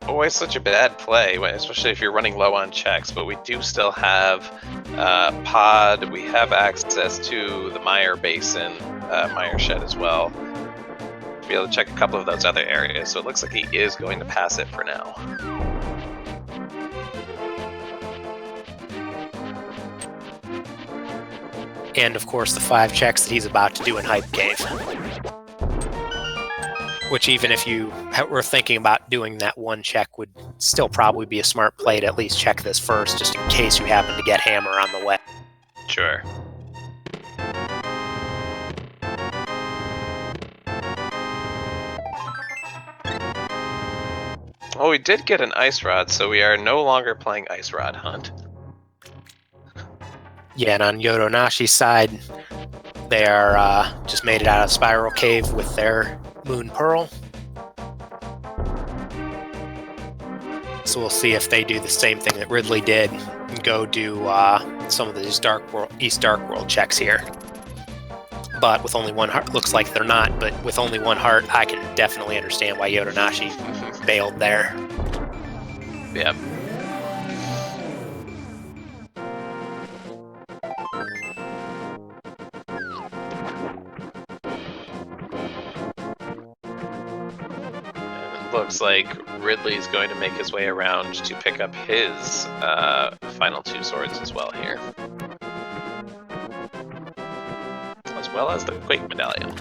B: always such a bad play, especially if you're running low on checks, but we do still have Pod, we have access to the Mire Basin, Mire Shed as well, to be able to check a couple of those other areas, so it looks like he is going to pass it for now.
A: And of course the 5 checks that he's about to do in Hype Cave. Which even if you were thinking about doing that one check would still probably be a smart play to at least check this first, just in case you happen to get Hammer on the way.
B: Sure. Well, we did get an Ice Rod, so we are no longer playing Ice Rod Hunt.
A: Yeah, and on Yodonashi's side, they are just made it out of Spiral Cave with their Moon Pearl. So we'll see if they do the same thing that Ridley did and go do some of these East Dark World checks here. But with only one heart, looks like they're not, but with only one heart, I can definitely understand why Yodonashi bailed there.
B: Yep. Looks like Ridley's going to make his way around to pick up his final 2 swords as well here. As well as the Quake Medallion.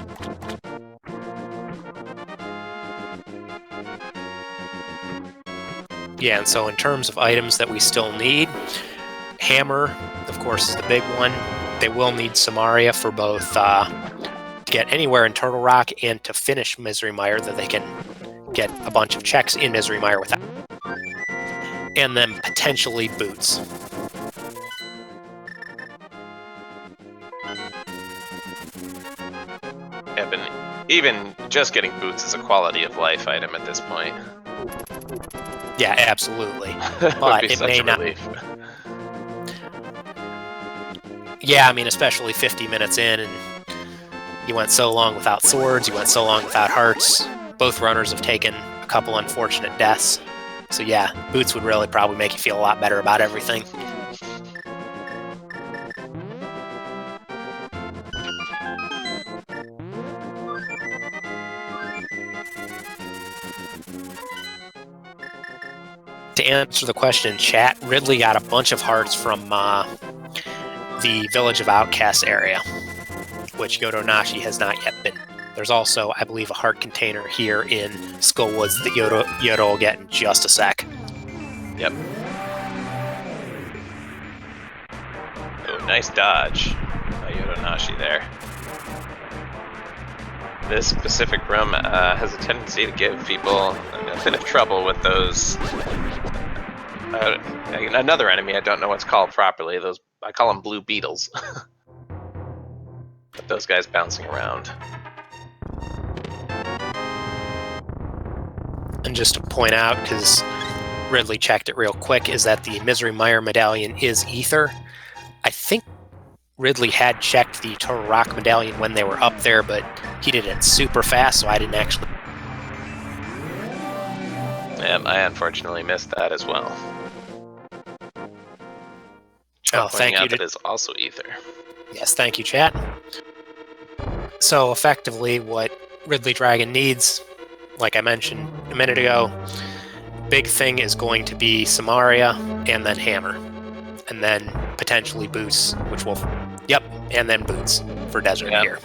A: Yeah, and so in terms of items that we still need, Hammer, of course, is the big one. They will need Samaria for both to get anywhere in Turtle Rock and to finish Misery Mire, that they can get a bunch of checks in Misery Mire without. And then potentially boots.
B: Yep, and even just getting boots is a quality of life item at this point.
A: Yeah, absolutely.
B: But it may not.
A: Yeah, I mean, especially 50 minutes in, and you went so long without swords, you went so long without hearts. Both runners have taken a couple unfortunate deaths. So yeah, boots would really probably make you feel a lot better about everything. To answer the question in chat, Ridley got a bunch of hearts from the Village of Outcasts area, which Yodonashi has not yet been. There's also, I believe, a heart container here in Skull Woods that Yoda will get in just a sec.
B: Yep. Oh, nice dodge by Yodonashi there. This specific room has a tendency to give people a bit of trouble with those. Another enemy, I don't know what's called properly. Those, I call them blue beetles. But those guys bouncing around.
A: And just to point out, because Ridley checked it real quick, is that the Misery Mire medallion is ether. I think Ridley had checked the Total Rock medallion when they were up there, but he did it super fast, so I didn't actually.
B: Yeah, I unfortunately missed that as well.
A: Oh, thank you.
B: That is also ether.
A: Yes, thank you, chat. So effectively, what RidleyDragon needs, like I mentioned a minute ago, big thing is going to be Samaria and then Hammer, and then potentially Boots, which will, yep, and then Boots for Desert here.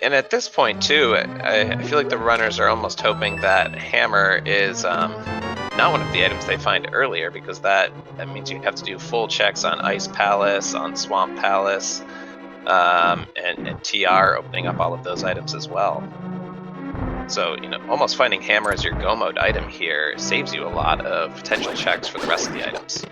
B: And at this point too, I feel like the runners are almost hoping that Hammer is not one of the items they find earlier, because that means you have to do full checks on Ice Palace, on Swamp Palace, and TR opening up all of those items as well. So, you know, almost finding Hammer as your go mode item here saves you a lot of potential checks for the rest of the items.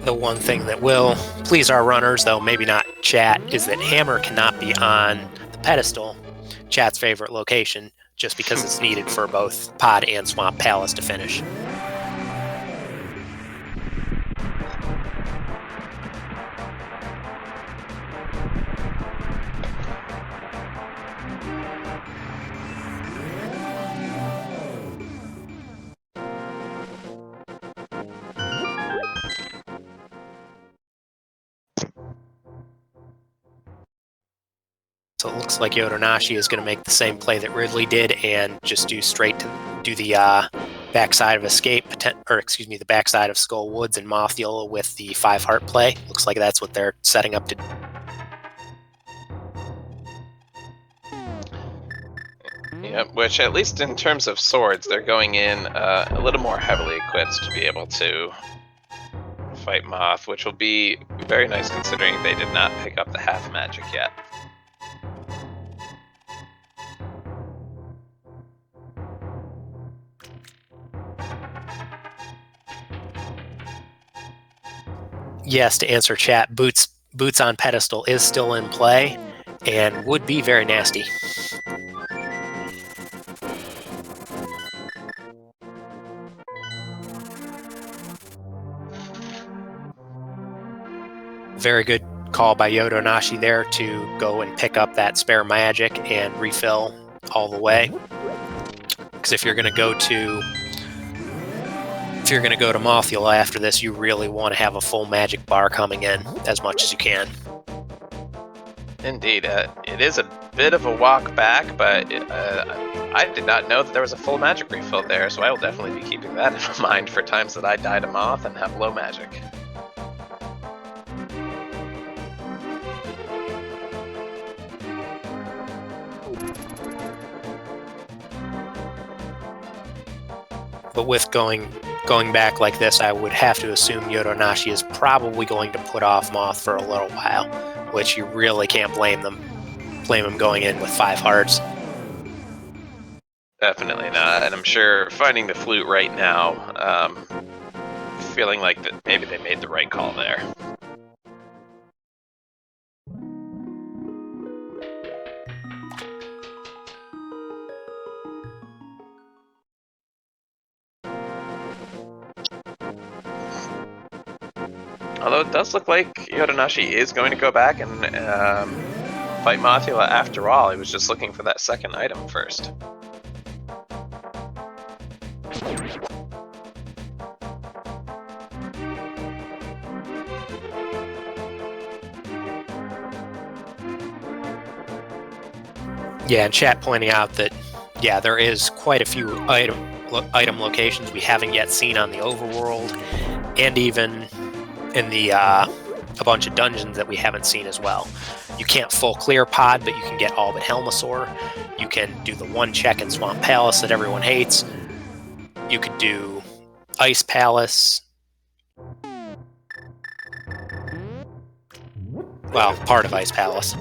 A: The one thing that will please our runners, though maybe not chat, is that Hammer cannot be on the pedestal, chat's favorite location, just because it's needed for both Pod and Swamp Palace to finish. So it looks like Yodonashi is going to make the same play that Ridley did and just do straight to do the backside of Escape, or excuse me, the backside of Skull Woods and Mothiel with the 5 heart play. Looks like that's what they're setting up to do.
B: Yep, which at least in terms of swords, they're going in a little more heavily equipped to be able to fight Moth, which will be very nice considering they did not pick up the half magic yet.
A: Yes, to answer chat, Boots on pedestal is still in play and would be very nasty. Very good call by Yodonashi there to go and pick up that spare magic and refill all the way. Because if you're going to go to Mothiel after this, you really want to have a full magic bar coming in as much as you can.
B: Indeed, it is a bit of a walk back, but I did not know that there was a full magic refill there, so I will definitely be keeping that in mind for times that I die to Moth and have low magic.
A: But with going back like this, I would have to assume Yodonashi is probably going to put off Moth for a little while, which you really can't blame him going in with 5 hearts.
B: Definitely not, and I'm sure finding the flute right now, feeling like that maybe they made the right call there. Although it does look like Yodonashi is going to go back and fight Mothula after all. He was just looking for that second item first.
A: Yeah, and chat pointing out that, yeah, there is quite a few item locations we haven't yet seen on the overworld, and even in the a bunch of dungeons that we haven't seen as well. You can't full clear pod, but you can get all but Helmasaur. You can do the one check in Swamp Palace that everyone hates. You could do Ice Palace. Well, part of Ice Palace.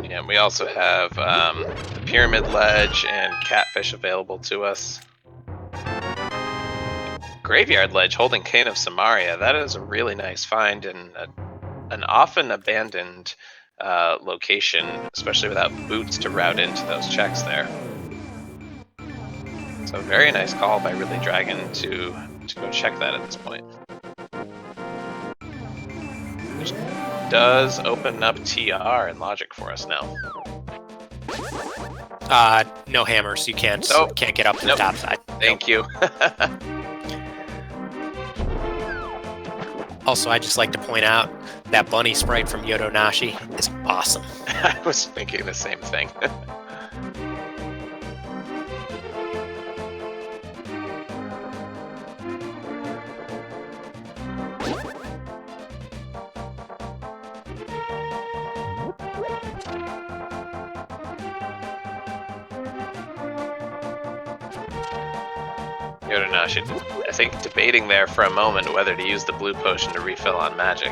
B: Yeah, we also have the Pyramid Ledge and Catfish available to us. Graveyard Ledge holding Cane of Samaria. That is a really nice find and an often abandoned location, especially without boots to route into those checks there. So very nice call by RidleyDragon to go check that at this point. Which does open up TR and logic for us now.
A: No hammers. You can't get up to the top side.
B: Thank you.
A: Also, I'd just like to point out that bunny sprite from Yodonashi is awesome.
B: I was thinking the same thing. Yodonashi, I think, debating there for a moment whether to use the blue potion to refill on magic,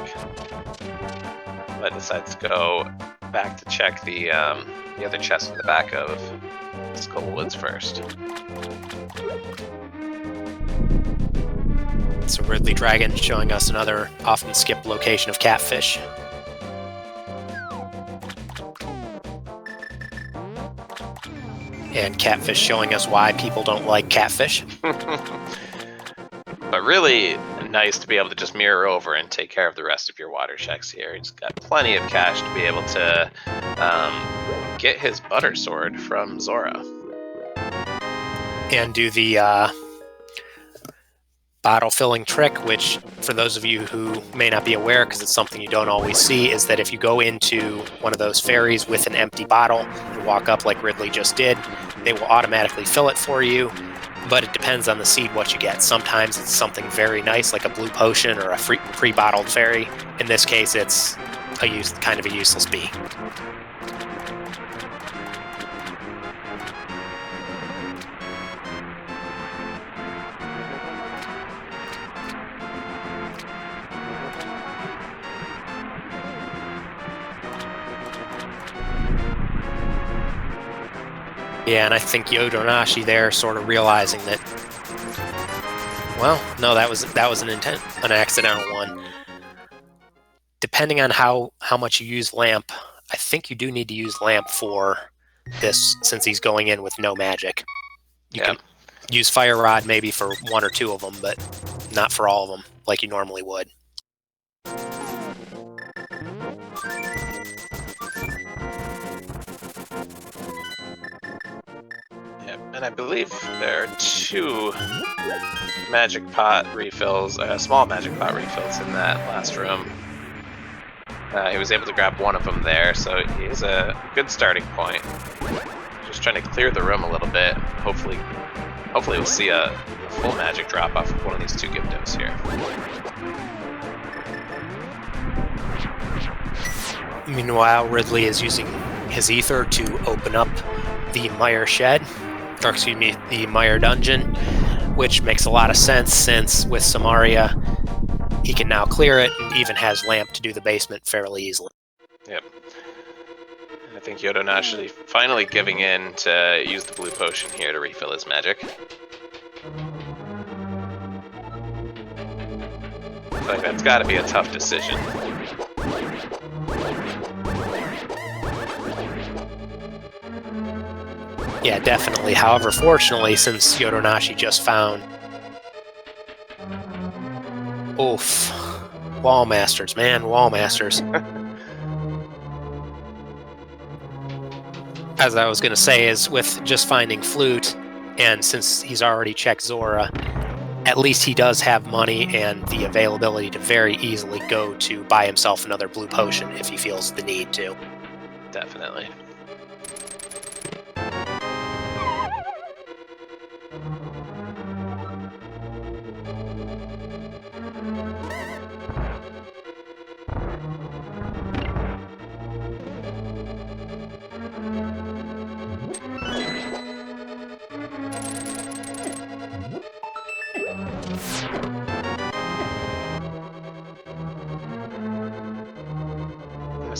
B: but decides to go back to check the other chest in the back of Skull Woods first.
A: So RidleyDragon showing us another often skipped location of Catfish. And Catfish showing us why people don't like Catfish.
B: But really nice to be able to just mirror over and take care of the rest of your water checks here. He's got plenty of cash to be able to get his butter sword from Zora.
A: And do the bottle filling trick, which for those of you who may not be aware, because it's something you don't always see, is that if you go into one of those ferries with an empty bottle and walk up like Ridley just did, they will automatically fill it for you, but it depends on the seed what you get. Sometimes it's something very nice like a blue potion or a pre-bottled fairy. In this case, it's kind of a useless bee. Yeah, and I think Yodonashi there sort of realizing that, well, no, that was an accidental one. Depending on how much you use Lamp, I think you do need to use Lamp for this, since he's going in with no magic. You can use Fire Rod maybe for one or two of them, but not for all of them, like you normally would.
B: And I believe there are two magic pot refills, small magic pot refills in that last room. He was able to grab one of them there, so he's a good starting point. Just trying to clear the room a little bit. Hopefully we'll see a full magic drop off of one of these two Gyptos here.
A: Meanwhile, Ridley is using his ether to open up the Mire Shed. Or excuse me, the Mire Dungeon, which makes a lot of sense since with Samaria, he can now clear it and even has Lamp to do the basement fairly easily.
B: Yep. And I think Yodonashi finally giving in to use the blue potion here to refill his magic. I feel like that's got to be a tough decision.
A: Yeah, definitely. However, fortunately, since Yodonashi just found... Oof. Wall Masters, man. Wall Masters. As I was going to say, is with just finding Flute, and since he's already checked Zora, at least he does have money and the availability to very easily go to buy himself another blue potion if he feels the need to.
B: Definitely.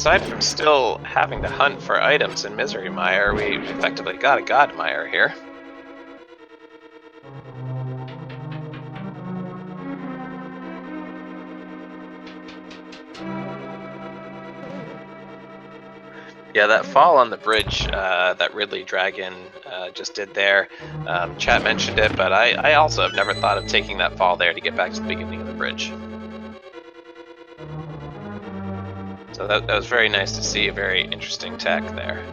B: aside from still having to hunt for items in Misery Mire, we effectively got a God Mire here. Yeah, that fall on the bridge that RidleyDragon just did there, chat mentioned it, but I also have never thought of taking that fall there to get back to the beginning of the bridge. So that was very nice to see, a very interesting tech there.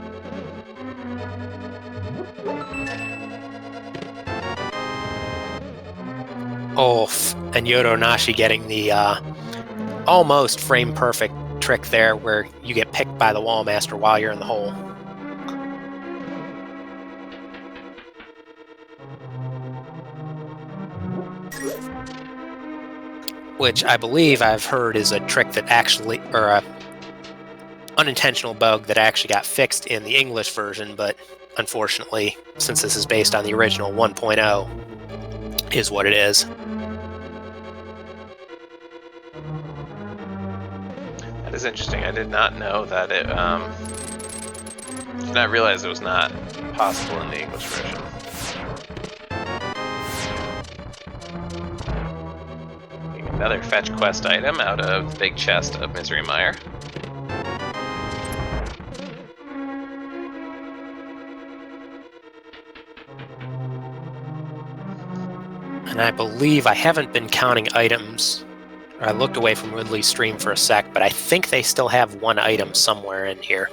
A: Ulf and Yodonashi getting the almost frame perfect trick there where you get picked by the wall master while you're in the hole. Which I believe I've heard is a trick that actually, or a unintentional bug that actually got fixed in the English version, but unfortunately, since this is based on the original 1.0, is what it is.
B: That is interesting. I did not know that it. Did not realize it was not possible in the English version. Another fetch quest item out of the big chest of Misery Mire.
A: And I believe I haven't been counting items. I looked away from Ridley's stream for a sec, but I think they still have one item somewhere in here.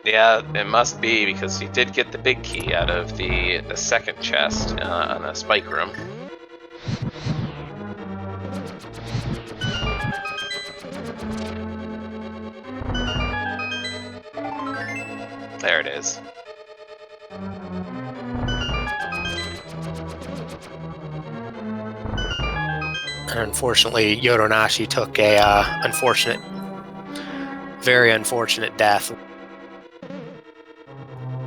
B: Yeah, it must be, because he did get the big key out of the second chest on the spike room. There it is.
A: And unfortunately, Yodonashi took a very unfortunate death.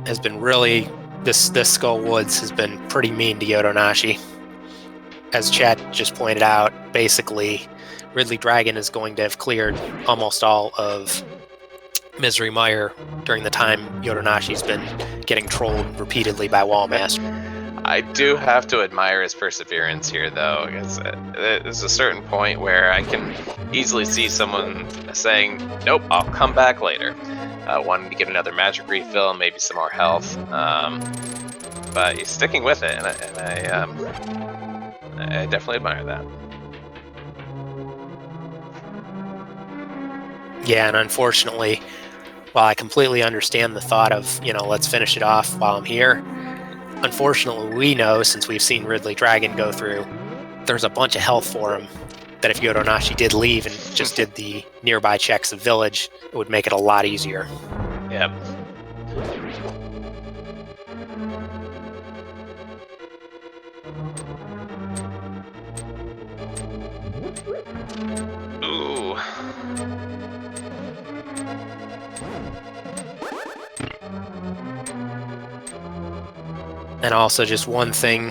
A: Has been really, this Skull Woods has been pretty mean to Yodonashi. As Chad just pointed out, basically, RidleyDragon is going to have cleared almost all of Misery Mire during the time Yodonashi's been getting trolled repeatedly by Wallmaster.
B: I do have to admire his perseverance here, though, because there's a certain point where I can easily see someone saying, "Nope, I'll come back later," wanting to get another magic refill and maybe some more health. But he's sticking with it, and I definitely admire that.
A: Yeah, and unfortunately, while I completely understand the thought of, let's finish it off while I'm here, unfortunately we know, since we've seen RidleyDragon go through, there's a bunch of health for him that if Yodonashi did leave and just did the nearby checks of village, it would make it a lot easier.
B: Yep. Ooh.
A: And also just one thing,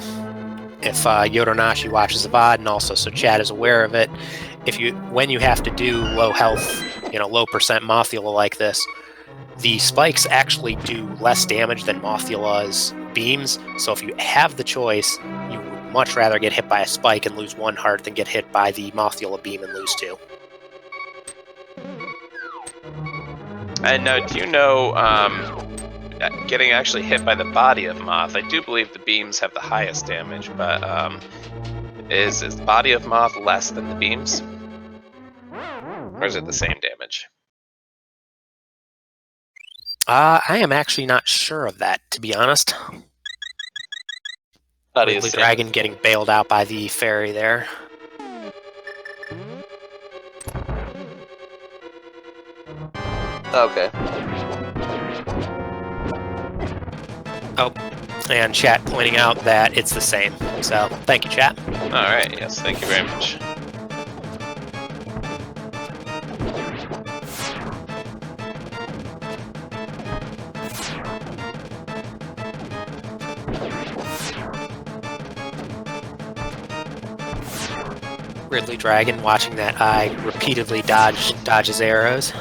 A: if Yodonashi watches the VOD, and also so Chad is aware of it, when you have to do low health, low percent Mothula like this, the spikes actually do less damage than Mothula's beams. So if you have the choice, you would much rather get hit by a spike and lose 1 heart than get hit by the Mothula beam and lose 2.
B: And do you know, getting actually hit by the body of Moth, I do believe the beams have the highest damage, but is the body of Moth less than the beams? Or is it the same damage?
A: I am actually not sure of that, to be honest. RidleyDragon getting bailed out by the fairy there.
B: Okay.
A: Oh, and chat pointing out that it's the same. So, thank you, chat.
B: Alright, yes, thank you very much.
A: RidleyDragon, watching that eye repeatedly dodge his arrows.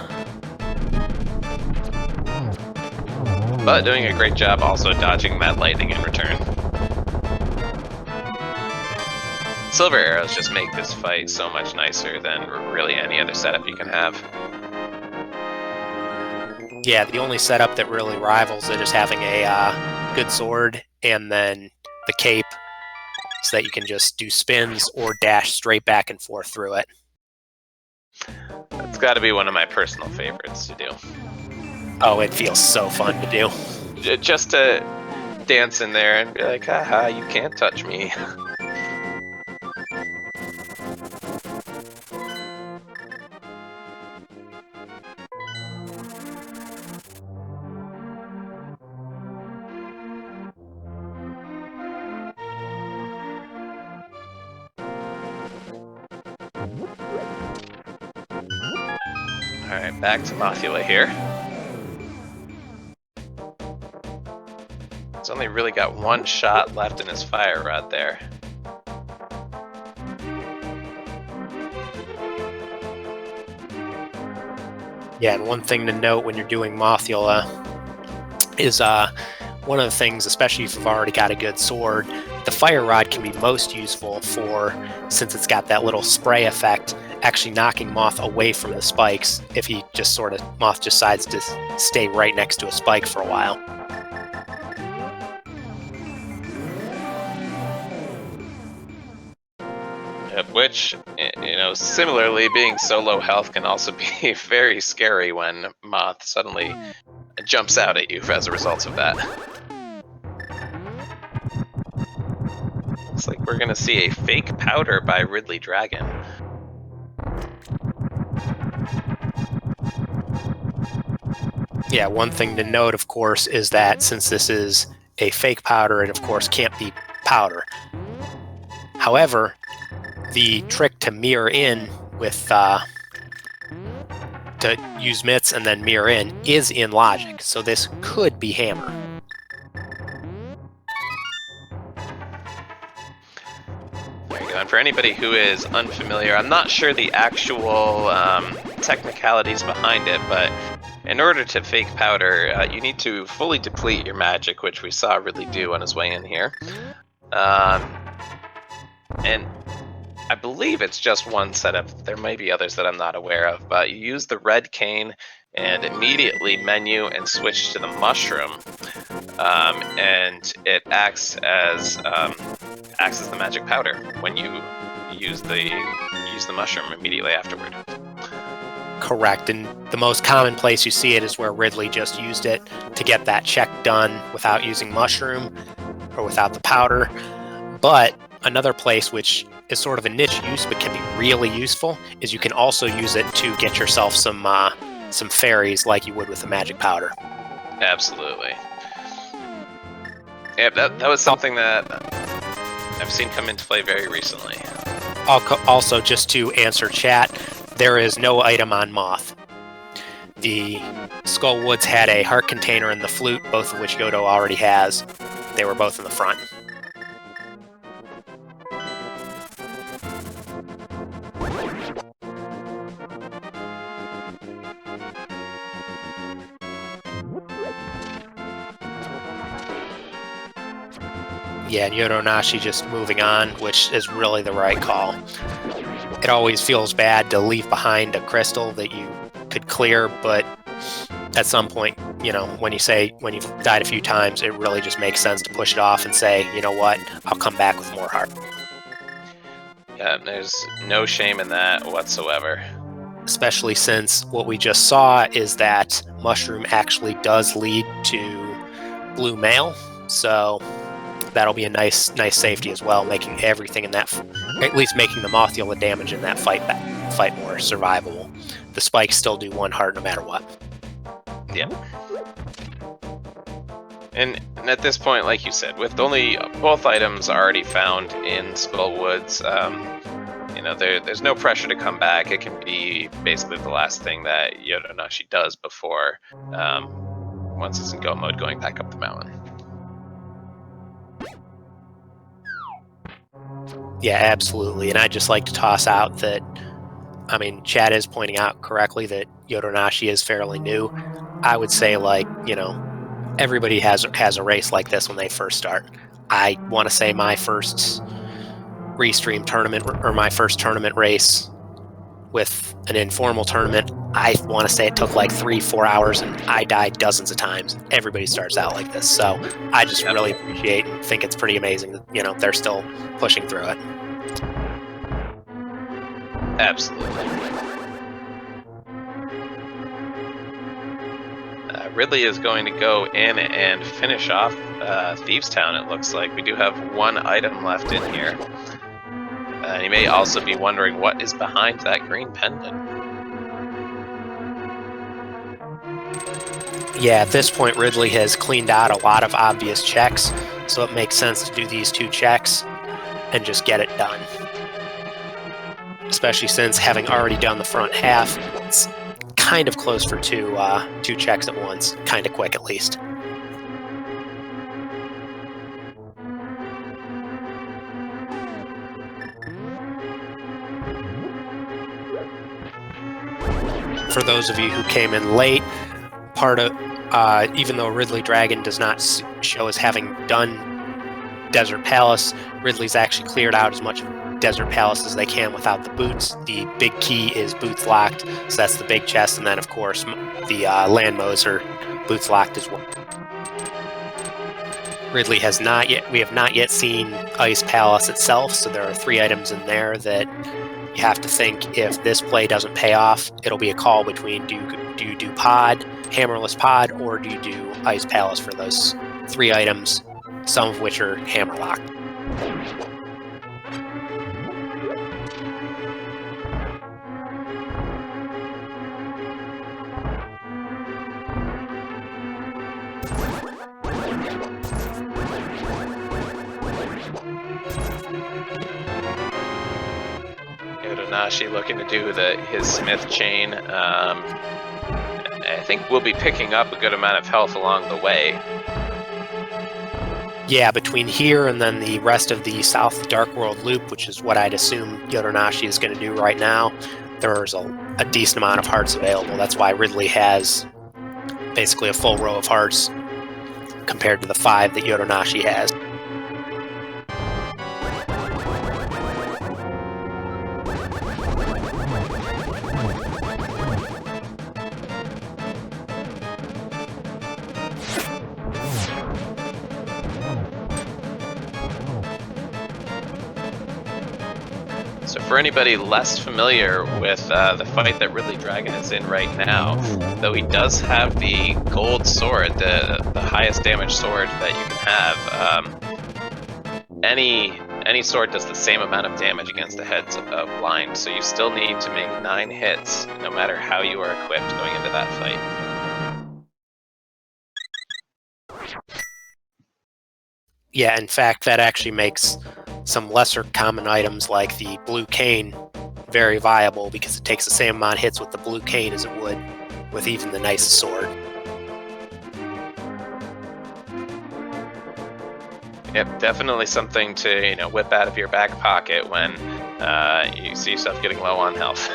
B: But doing a great job also dodging that lightning in return. Silver arrows just make this fight so much nicer than really any other setup you can have.
A: Yeah, the only setup that really rivals it is having a good sword and then the cape, so that you can just do spins or dash straight back and forth through it.
B: It's got to be one of my personal favorites to do.
A: Oh, it feels so fun to do.
B: Just to dance in there and be like, haha, you can't touch me. Alright, back to Mothula here. He's only really got one shot left in his fire rod there.
A: Yeah, and one thing to note when you're doing Mothula is one of the things, especially if you've already got a good sword, the fire rod can be most useful for, since it's got that little spray effect, actually knocking Moth away from the spikes if he just Moth decides to stay right next to a spike for a while.
B: Yep, which, you know, similarly, being so low health can also be very scary when Moth suddenly jumps out at you as a result of that. Looks like we're gonna see a fake powder by RidleyDragon.
A: Yeah, one thing to note, of course, is that since this is a fake powder, it of course can't be powder. However, the trick to mirror in with to use mitts and then mirror in is in logic, so this could be hammer.
B: There you go. And for anybody who is unfamiliar, I'm not sure the actual technicalities behind it, but in order to fake powder, you need to fully deplete your magic, which we saw Ridley do on his way in here. And I believe it's just one setup. There may be others that I'm not aware of, but you use the red cane and immediately menu and switch to the mushroom, and it acts as the magic powder when you use the mushroom immediately afterward.
A: Correct, and the most common place you see it is where Ridley just used it to get that check done without using mushroom or without the powder. But another place which is sort of a niche use but can be really useful is you can also use it to get yourself some fairies like you would with a magic powder.
B: Absolutely. Yeah, that was something that I've seen come into play very recently.
A: Also, just to answer chat, there is no item on Moth. The Skull Woods had a heart container and the flute, both of which Yodo already has. They were both in the front. Yeah, and Yodonashi just moving on, which is really the right call. It always feels bad to leave behind a crystal that you could clear, but at some point, you know, when you've died a few times, it really just makes sense to push it off and say, you know what, I'll come back with more heart.
B: Yeah, there's no shame in that whatsoever.
A: Especially since what we just saw is that mushroom actually does lead to blue mail, so that'll be a nice safety as well, making everything in that, at least making the Mothula damage in that fight more survivable. The spikes still do 1 heart no matter what.
B: Yeah. And at this point, like you said, with only both items already found in Skull Woods, you know, there's no pressure to come back. It can be basically the last thing that Yodonashi does before, once it's in go mode, going back up the mountain.
A: Yeah, absolutely. And I'd just like to toss out that, I mean, Chad is pointing out correctly that Yodonashi is fairly new. I would say, like, everybody has a race like this when they first start. I want to say my first restream tournament, or my first tournament race with an informal tournament, I want to say it took like 3-4 hours, and I died dozens of times. Everybody starts out like this, so I just really appreciate and think it's pretty amazing that they're still pushing through it.
B: Absolutely. Ridley is going to go in and finish off Thieves Town, it looks like. We do have one item left in here. You may also be wondering what is behind that green pendant.
A: Yeah, at this point, Ridley has cleaned out a lot of obvious checks, so it makes sense to do these 2 checks and just get it done. Especially since, having already done the front half, it's kind of close for 2 checks at once. Kind of quick, at least. For those of you who came in late, part of even though RidleyDragon does not show as having done Desert Palace, Ridley's actually cleared out as much Desert Palace as they can without the boots. The big key is boots locked, so that's the big chest, and then of course the Landmoser boots locked as well. Ridley has not yet. We have not yet seen Ice Palace itself, so there are 3 items in there that you have to think, if this play doesn't pay off, it'll be a call between do you do pod, hammerless pod, or do you do Ice Palace for those 3 items, some of which are hammer locked.
B: Yodonashi looking to do his Smith chain. I think we'll be picking up a good amount of health along the way.
A: Yeah, between here and then the rest of the South Dark World loop, which is what I'd assume Yodonashi is going to do right now, there's a decent amount of hearts available. That's why Ridley has basically a full row of hearts compared to the 5 that Yodonashi has.
B: So for anybody less familiar with the fight that RidleyDragon is in right now, though he does have the gold sword, the highest damage sword that you can have, any sword does the same amount of damage against the heads of blind, so you still need to make 9 hits, no matter how you are equipped going into that fight.
A: Yeah, in fact, that actually makes some lesser common items like the blue cane very viable, because it takes the same amount of hits with the blue cane as it would with even the nicest sword.
B: Yep, definitely something to whip out of your back pocket when you see yourself getting low on health.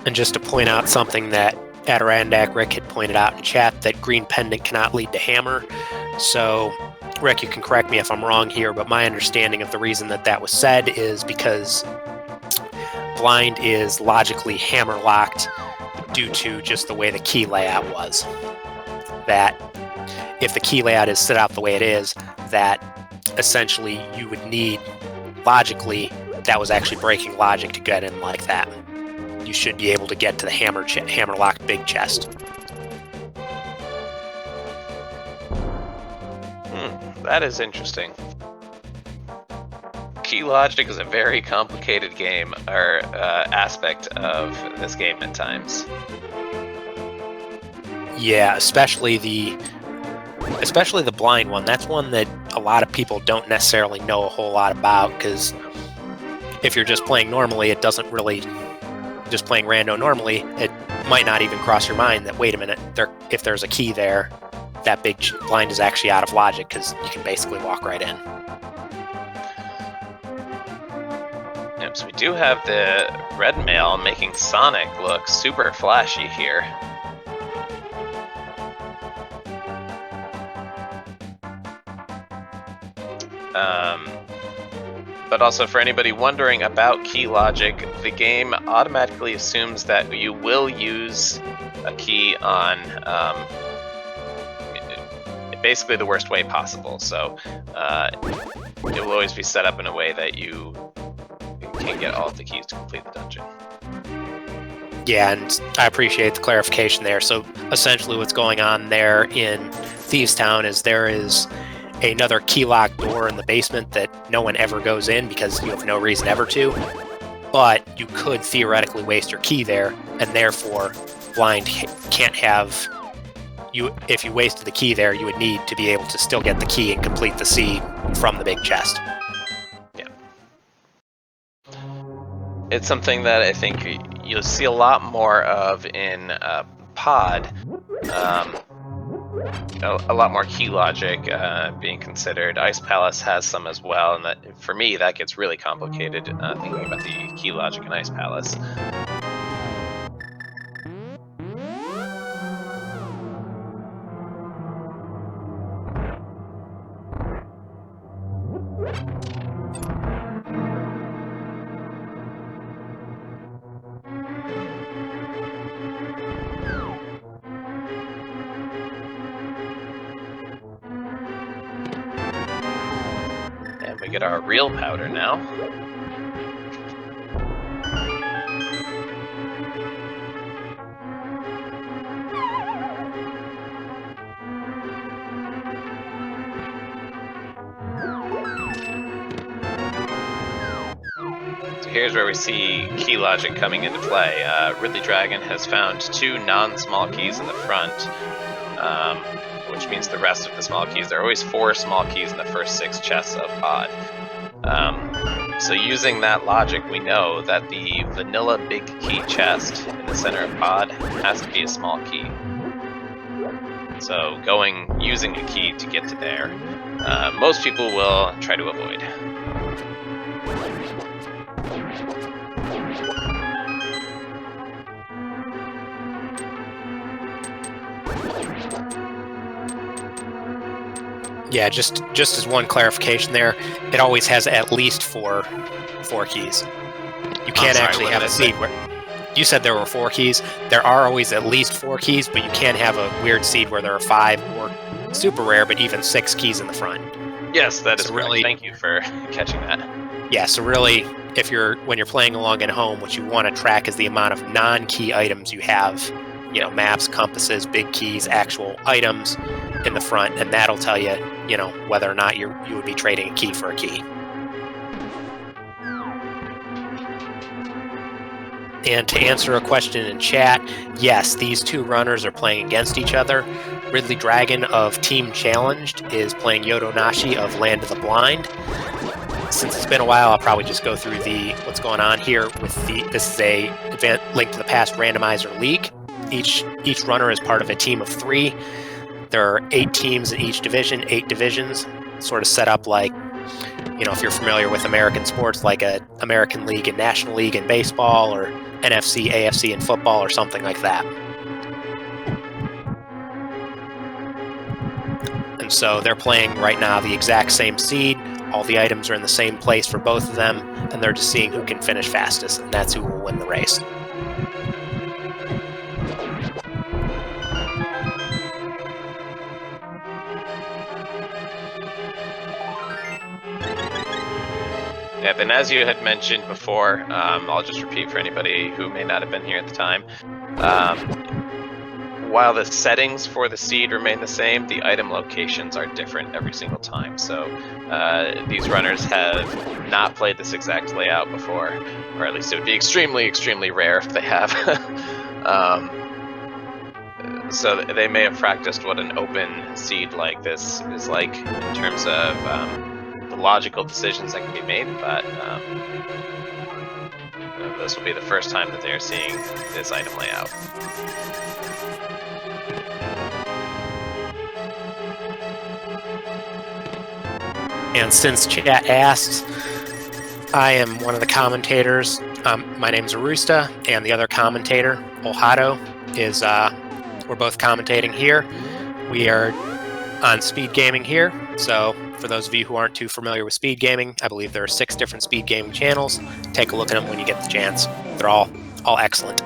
A: And just to point out something that Adirondack Rick had pointed out in chat, that green pendant cannot lead to hammer. So Rick, you can correct me if I'm wrong here, but my understanding of the reason that was said is because blind is logically hammer locked due to just the way the key layout was. That if the key layout is set out the way it is, that essentially you would need, logically, that was actually breaking logic to get in like that. You should be able to get to the hammer locked big chest.
B: That is interesting. Key logic is a very complicated game, or aspect of this game at times.
A: Yeah, especially the blind one. That's one that a lot of people don't necessarily know a whole lot about, because if you're just playing normally, it doesn't really, just playing rando normally, it might not even cross your mind that, wait a minute, if there's a key there, that big blind is actually out of logic, because you can basically walk right in.
B: items. We do have the red mail making Sonic look super flashy here. But also for anybody wondering about key logic, the game automatically assumes that you will use a key on basically the worst way possible. So it will always be set up in a way that you can get all of the keys to complete the dungeon.
A: Yeah, and I appreciate the clarification there. So essentially what's going on there in Thieves Town is there is another key lock door in the basement that no one ever goes in because you have no reason ever to. But you could theoretically waste your key there, and therefore blind can't have you. If you wasted the key there, you would need to be able to still get the key and complete the seed from the big chest.
B: Yeah. It's something that I think you'll see a lot more of in Pod. A lot more key logic being considered. Ice Palace has some as well, and that for me that gets really complicated thinking about the key logic in Ice Palace. And we get our real powder now. So here's where we see key logic coming into play. RidleyDragon has found 2 non-small keys in the front, which means the rest of the small keys. There are always 4 small keys in the first 6 chests of Pod. So using that logic, we know that the vanilla big key chest in the center of Pod has to be a small key. So using a key to get to there, most people will try to avoid.
A: Yeah, just as one clarification there, it always has at least four keys. You can't actually have a seed where you said there were 4 keys. There are always at least 4 keys, but you can't have a weird seed where there are 5 or super rare, but even 6 keys in the front.
B: Yes, that is really. Thank you for catching that.
A: Yeah, so really, when you're playing along at home, what you want to track is the amount of non-key items you have. You know, maps, compasses, big keys, actual items in the front, and that'll tell you, whether or not you would be trading a key for a key. And to answer a question in chat, yes, these 2 runners are playing against each other. RidleyDragon of Team Challenged is playing Yodonashi of Land of the Blind. Since it's been a while, I'll probably just go through what's going on here with this is a event Link to the Past Randomizer League. Each runner is part of a team of 3. There are 8 teams in each division, 8 divisions, sort of set up like, if you're familiar with American sports, like a American League and National League in baseball, or NFC, AFC in football, or something like that. And so they're playing right now the exact same seed. All the items are in the same place for both of them, and they're just seeing who can finish fastest, and that's who will win the race.
B: Yeah, and as you had mentioned before, I'll just repeat for anybody who may not have been here at the time. While the settings for the seed remain the same, the item locations are different every single time. So these runners have not played this exact layout before, or at least it would be extremely, extremely rare if they have. So they may have practiced what an open seed like this is like in terms of the logical decisions that can be made, but this will be the first time that they are seeing this item layout.
A: And since chat asks, I am one of the commentators. My name's Arusta, and the other commentator, Olhado, is we're both commentating here. We are on speed gaming here. So for those of you who aren't too familiar with speed gaming, I believe there are 6 different speed gaming channels. Take a look at them when you get the chance. They're all excellent.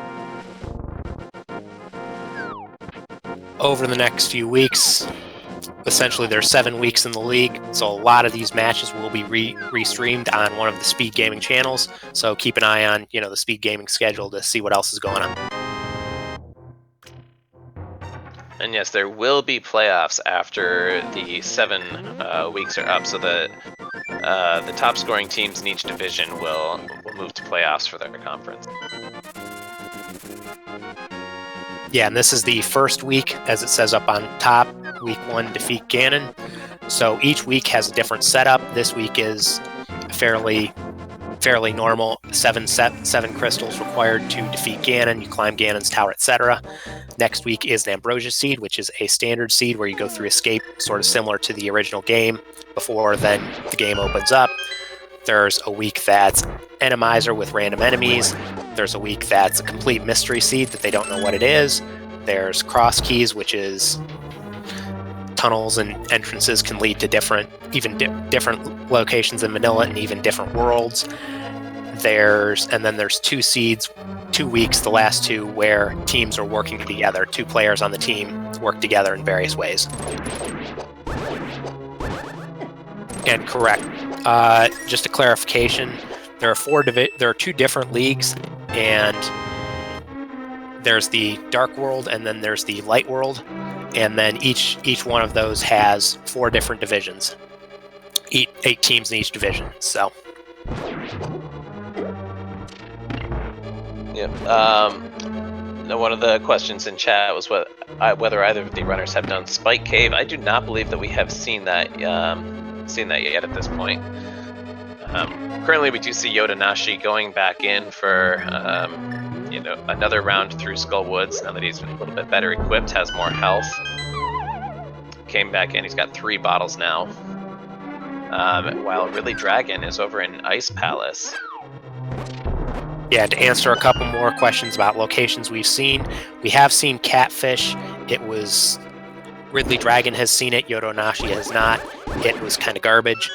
A: Over the next few weeks, essentially there's 7 weeks in the league, so a lot of these matches will be re-streamed on one of the speed gaming channels. So keep an eye on the speed gaming schedule to see what else is going on.
B: And yes, there will be playoffs after the 7 weeks are up, so the top scoring teams in each division will move to playoffs for their conference.
A: Yeah, and this is the first week, as it says up on top. Week 1, defeat Ganon. So each week has a different setup. This week is fairly normal. 7 crystals required to defeat Ganon. You climb Ganon's tower, etc. Next week is an Ambrosia seed, which is a standard seed where you go through escape, sort of similar to the original game, before then the game opens up. There's a week that's Randomizer with random enemies. There's a week that's a complete mystery seed that they don't know what it is. There's Cross Keys, which is tunnels and entrances can lead to different locations in Manila and even different worlds. And then there's 2 seeds, 2 weeks, the last 2, where teams are working together. 2 players on the team work together in various ways. And correct. Just a clarification, there are 2 different leagues, and there's the Dark World and then there's the Light World, and then each one of those has 4 different divisions. 8 teams in each division. So.
B: Yep. One of the questions in chat was whether either of the runners have done Spike Cave. I do not believe that we have seen that yet at this point. Currently, we do see Yodonashi going back in for another round through Skull Woods. Now that he's a little bit better equipped, has more health. Came back in. He's got 3 bottles now. While RidleyDragon is over in Ice Palace.
A: Yeah, to answer a couple more questions about locations we've seen, we have seen Catfish. It was RidleyDragon has seen it. Yodonashi has not. It was kind of garbage.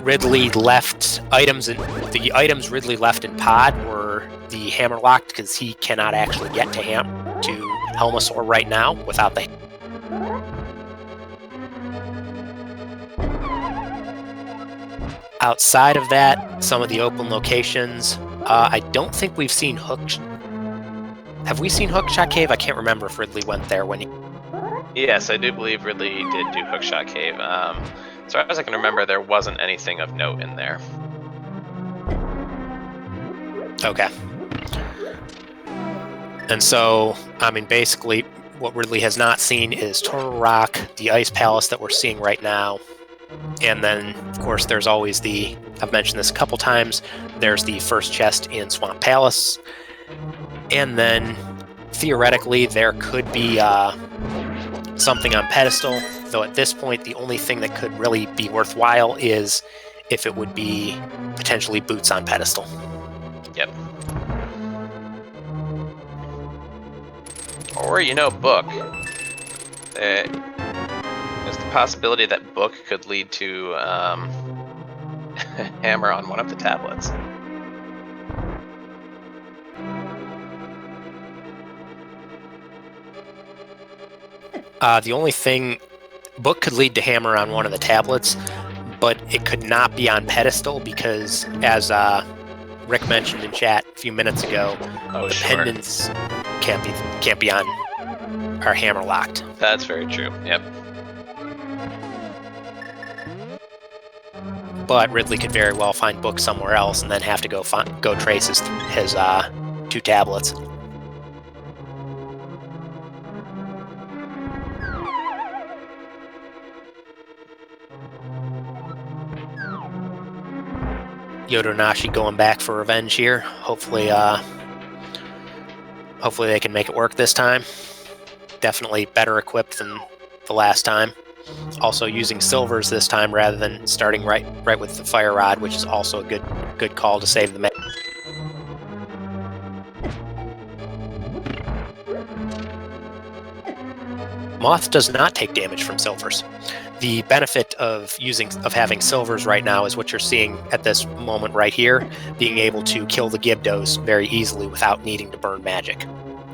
A: Ridley left items, and the items Ridley left in Pod were the hammerlocked, because he cannot actually get to Helmasaur right now without the. Outside of that, some of the open locations, I don't think we've seen Have we seen Hookshot Cave? I can't remember if Ridley went there when he.
B: Yes, I do believe Ridley did do Hookshot Cave. As far as I can remember, there wasn't anything of note in there.
A: Okay. And so, basically, what Ridley has not seen is Turtle Rock, the Ice Palace that we're seeing right now. And then, of course, there's always I've mentioned this a couple times, there's the first chest in Swamp Palace. And then, theoretically, there could be something on Pedestal, though at this point, the only thing that could really be worthwhile is if it would be potentially boots on Pedestal.
B: Yep. Or, Book. There's the possibility that Book could lead to Hammer on one of the tablets.
A: The only thing, Book could lead to Hammer on one of the tablets, but it could not be on Pedestal because, as Rick mentioned in chat a few minutes ago, the pendants can't be on our hammer locked.
B: That's very true. Yep.
A: But Ridley could very well find Book somewhere else and then have to go trace his 2 tablets. Yodonashi going back for revenge here. Hopefully they can make it work this time. Definitely better equipped than the last time. Also using silvers this time rather than starting right with the fire rod, which is also a good call to save the magic. Moth does not take damage from silvers. The benefit of having silvers right now is what you're seeing at this moment right here, being able to kill the Gibdos very easily without needing to burn magic.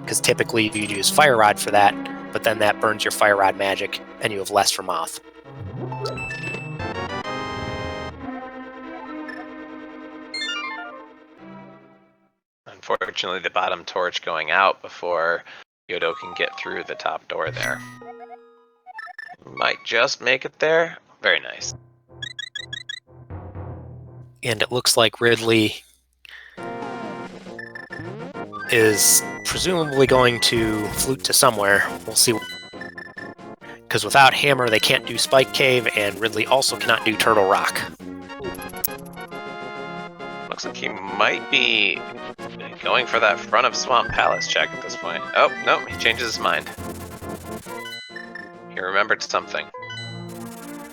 A: Because typically you'd use Fire Rod for that, but then that burns your Fire Rod magic, and you have less for Moth.
B: Unfortunately, the bottom torch going out before Yodo can get through the top door there. Might just make it there. Very nice.
A: And it looks like Ridley is presumably going to flute to somewhere. We'll see. Because without Hammer, they can't do Spike Cave, and Ridley also cannot do Turtle Rock.
B: Looks like he might be going for that front of Swamp Palace check at this point. Oh, no, he changes his mind. He remembered something.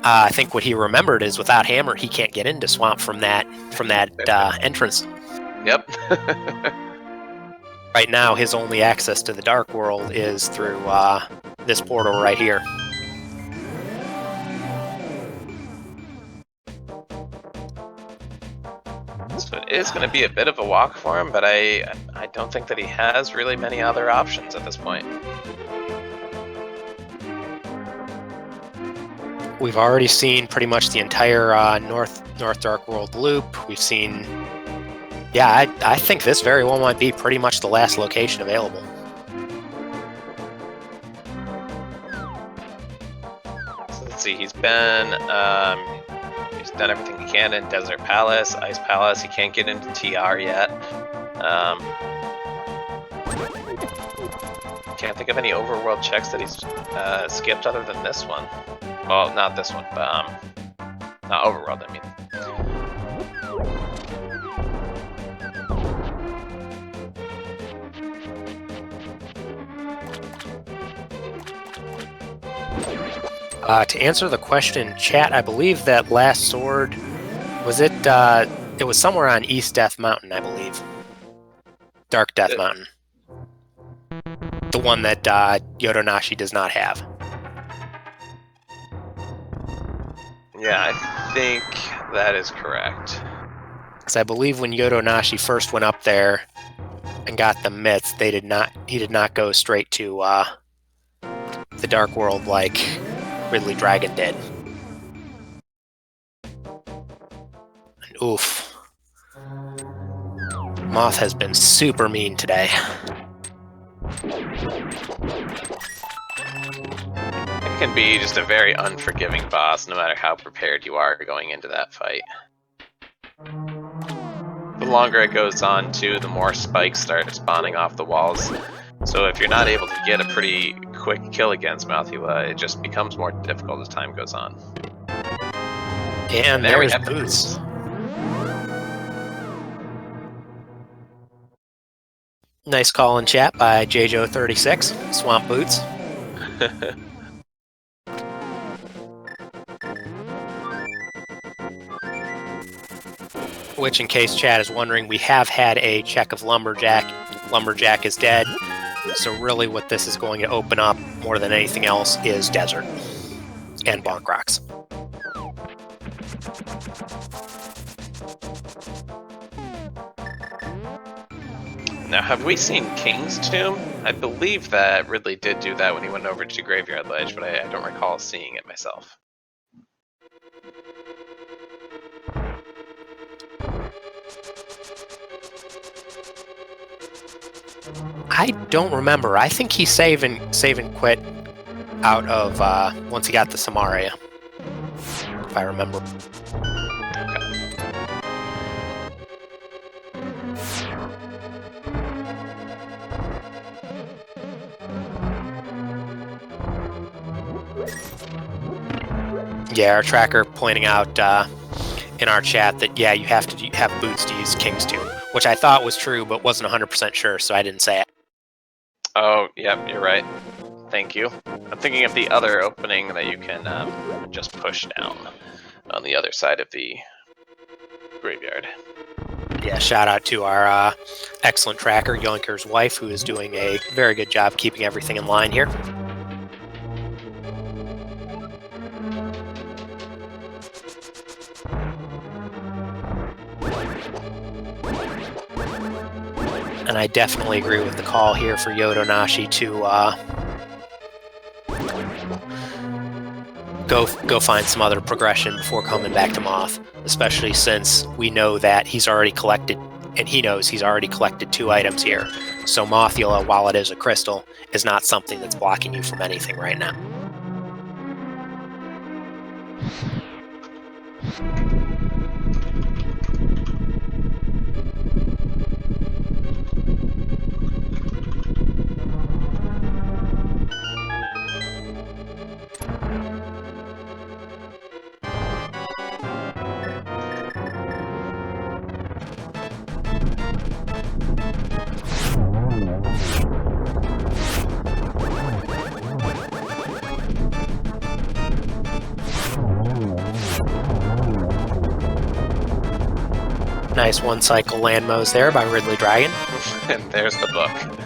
A: I think what he remembered is without Hammer, he can't get into Swamp from that entrance.
B: Yep.
A: Right now, his only access to the Dark World is through this portal right here.
B: So it is going to be a bit of a walk for him, but I don't think that he has really many other options at this point.
A: We've already seen pretty much the entire North Dark World loop. We've seen... Yeah, I think this very well might be pretty much the last location available.
B: So let's see, he's done everything he can in Desert Palace, Ice Palace. He can't get into TR yet. Can't think of any overworld checks that he's skipped other than this one. Well, not this one, but not overworld, I mean.
A: To answer the question, chat, I believe that last sword, was it was somewhere on East Death Mountain, I believe. Dark Death Mountain. The one that Yodonashi does not have.
B: Yeah, I think that is correct.
A: Because I believe when Yodonashi first went up there and got the mitts, he did not go straight to the Dark World like RidleyDragon did. And oof. Moth has been super mean today.
B: It can be just a very unforgiving boss, no matter how prepared you are going into that fight. The longer it goes on, too, the more spikes start spawning off the walls. So if you're not able to get a pretty quick kill against Malthula, it just becomes more difficult as time goes on.
A: And there we have Boots. Nice call in chat by JJo36, Swamp Boots. Which, in case chat is wondering, we have had a check of Lumberjack. Lumberjack is dead. So really what this is going to open up more than anything else is Desert and Bonk Rocks.
B: Now, have we seen King's Tomb? I believe that Ridley did do that when he went over to Graveyard Ledge, but I don't recall seeing it myself.
A: I don't remember. I think he save and quit out of once he got the Samaria, if I remember. Yeah, our tracker pointing out in our chat that, yeah, you have to have boots to use King's Tomb, which I thought was true, but wasn't 100% sure, so I didn't say it.
B: Oh, yep, you're right. Thank you. I'm thinking of the other opening that you can just push down on the other side of the graveyard.
A: Yeah, shout out to our excellent tracker, Yoinker's wife, who is doing a very good job keeping everything in line here. And I definitely agree with the call here for Yodonashi to go find some other progression before coming back to Moth, especially since we know that he's already collected, and he knows he's already collected 2 items here. So Mothula, while it is a crystal, is not something that's blocking you from anything right now. Nice one-cycle land mows there by RidleyDragon.
B: And there's the book.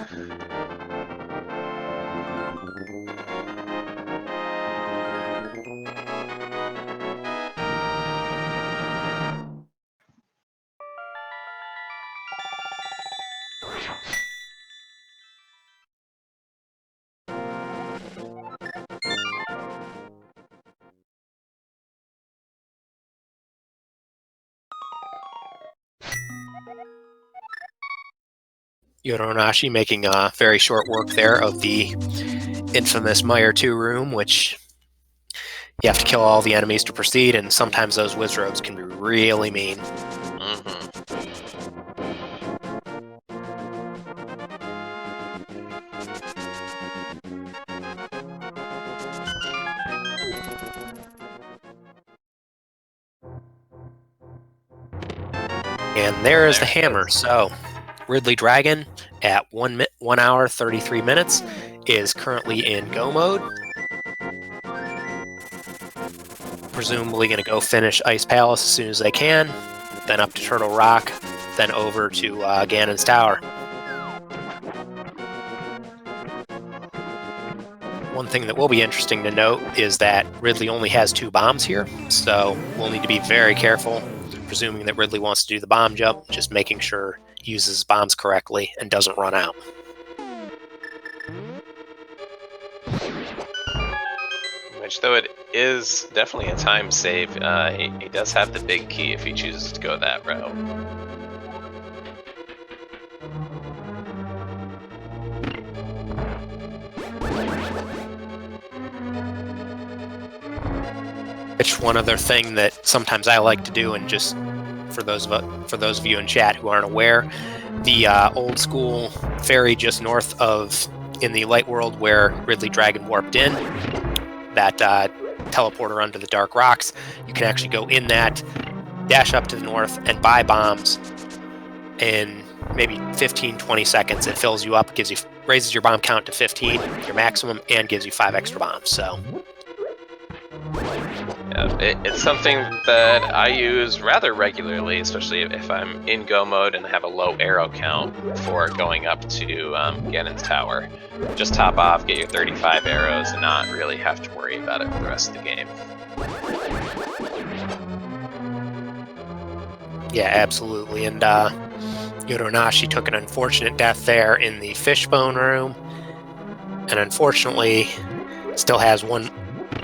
A: Yodonashi making very short work there of the infamous Meyer 2 room, which you have to kill all the enemies to proceed, and sometimes those Wizrobes can be really mean. And there is the hammer. So RidleyDragon at 1 hour 33 minutes is currently in go mode. Presumably going to go finish Ice Palace as soon as they can, then up to Turtle Rock, then over to Ganon's Tower. One thing that will be interesting to note is that Ridley only has 2 bombs here, so we'll need to be very careful, presuming that Ridley wants to do the bomb jump, just making sure he uses bombs correctly and doesn't run out.
B: Which, though it is definitely a time save, he does have the big key if he chooses to go that route.
A: Which one other thing that sometimes I like to do, and just for those of you in chat who aren't aware, the old school ferry just north of in the light world where RidleyDragon warped in, that teleporter under the dark rocks, you can actually go in that, dash up to the north, and buy bombs in maybe 15-20 seconds. It fills you up, raises your bomb count to 15, your maximum, and gives you 5 extra bombs. So
B: it's something that I use rather regularly, especially if I'm in go mode and have a low arrow count before going up to Ganon's Tower. Just top off, get your 35 arrows, and not really have to worry about it for the rest of the game.
A: Yeah, absolutely. And Yodonashi took an unfortunate death there in the fishbone room, and unfortunately still has one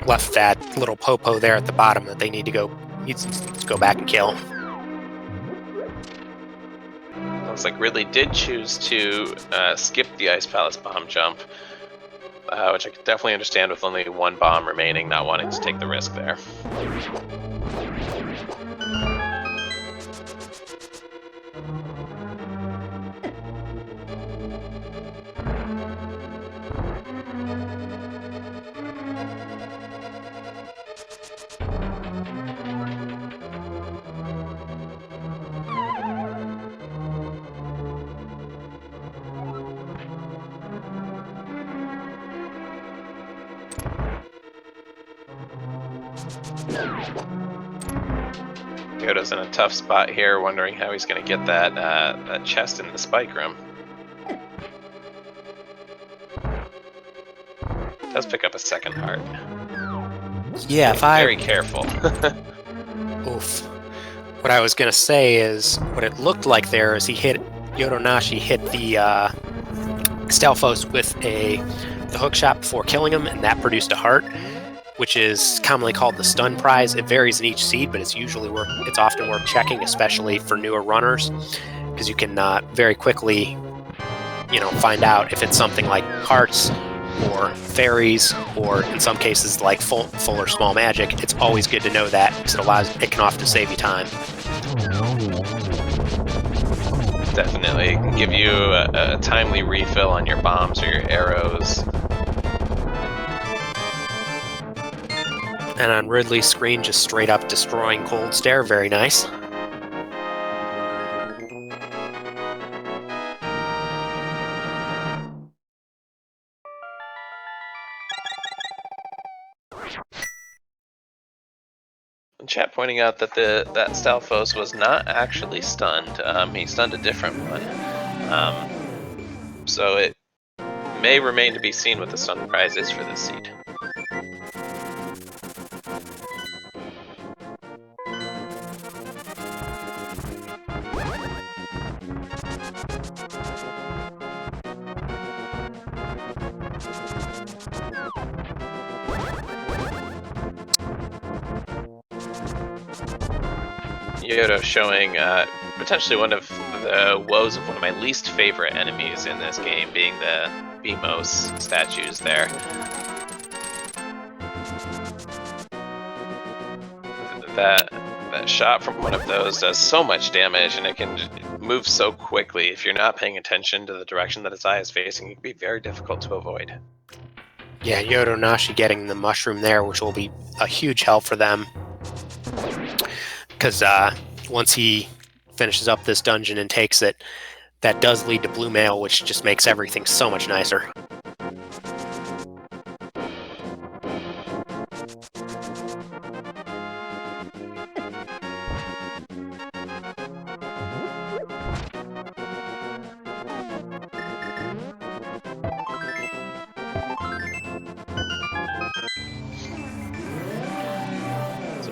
A: left, that little Popo there at the bottom that they need to go back and kill.
B: Looks like Ridley did choose to skip the Ice Palace bomb jump, which I could definitely understand with only 1 bomb remaining, not wanting to take the risk there. Yoda's in a tough spot here, wondering how he's going to get that chest in the spike room. Does pick up a second heart.
A: Yeah,
B: Very careful.
A: Oof. What I was gonna say is, what it looked like there is Yodonashi hit the Stalfos with the hook shot before killing him, and that produced a heart, which is commonly called the stun prize. It varies in each seed, but it's often worth checking, especially for newer runners, because you can very quickly, find out if it's something like hearts or fairies, or in some cases like full or small magic. It's always good to know that, because it can often save you time.
B: Definitely can give you a timely refill on your bombs or your arrows.
A: And on Ridley's screen, just straight up destroying Cold Stare. Very nice.
B: Chat pointing out that that Stalfos was not actually stunned. He stunned a different one. So it may remain to be seen what the stun prize is for this seed. Yodo showing potentially one of the woes of one of my least favorite enemies in this game, being the Beamos statues there. That shot from one of those does so much damage, and it can move so quickly. If you're not paying attention to the direction that its eye is facing, it can be very difficult to avoid.
A: Yeah, Yodonashi getting the mushroom there, which will be a huge help for them, because once he finishes up this dungeon and takes it, that does lead to blue mail, which just makes everything so much nicer.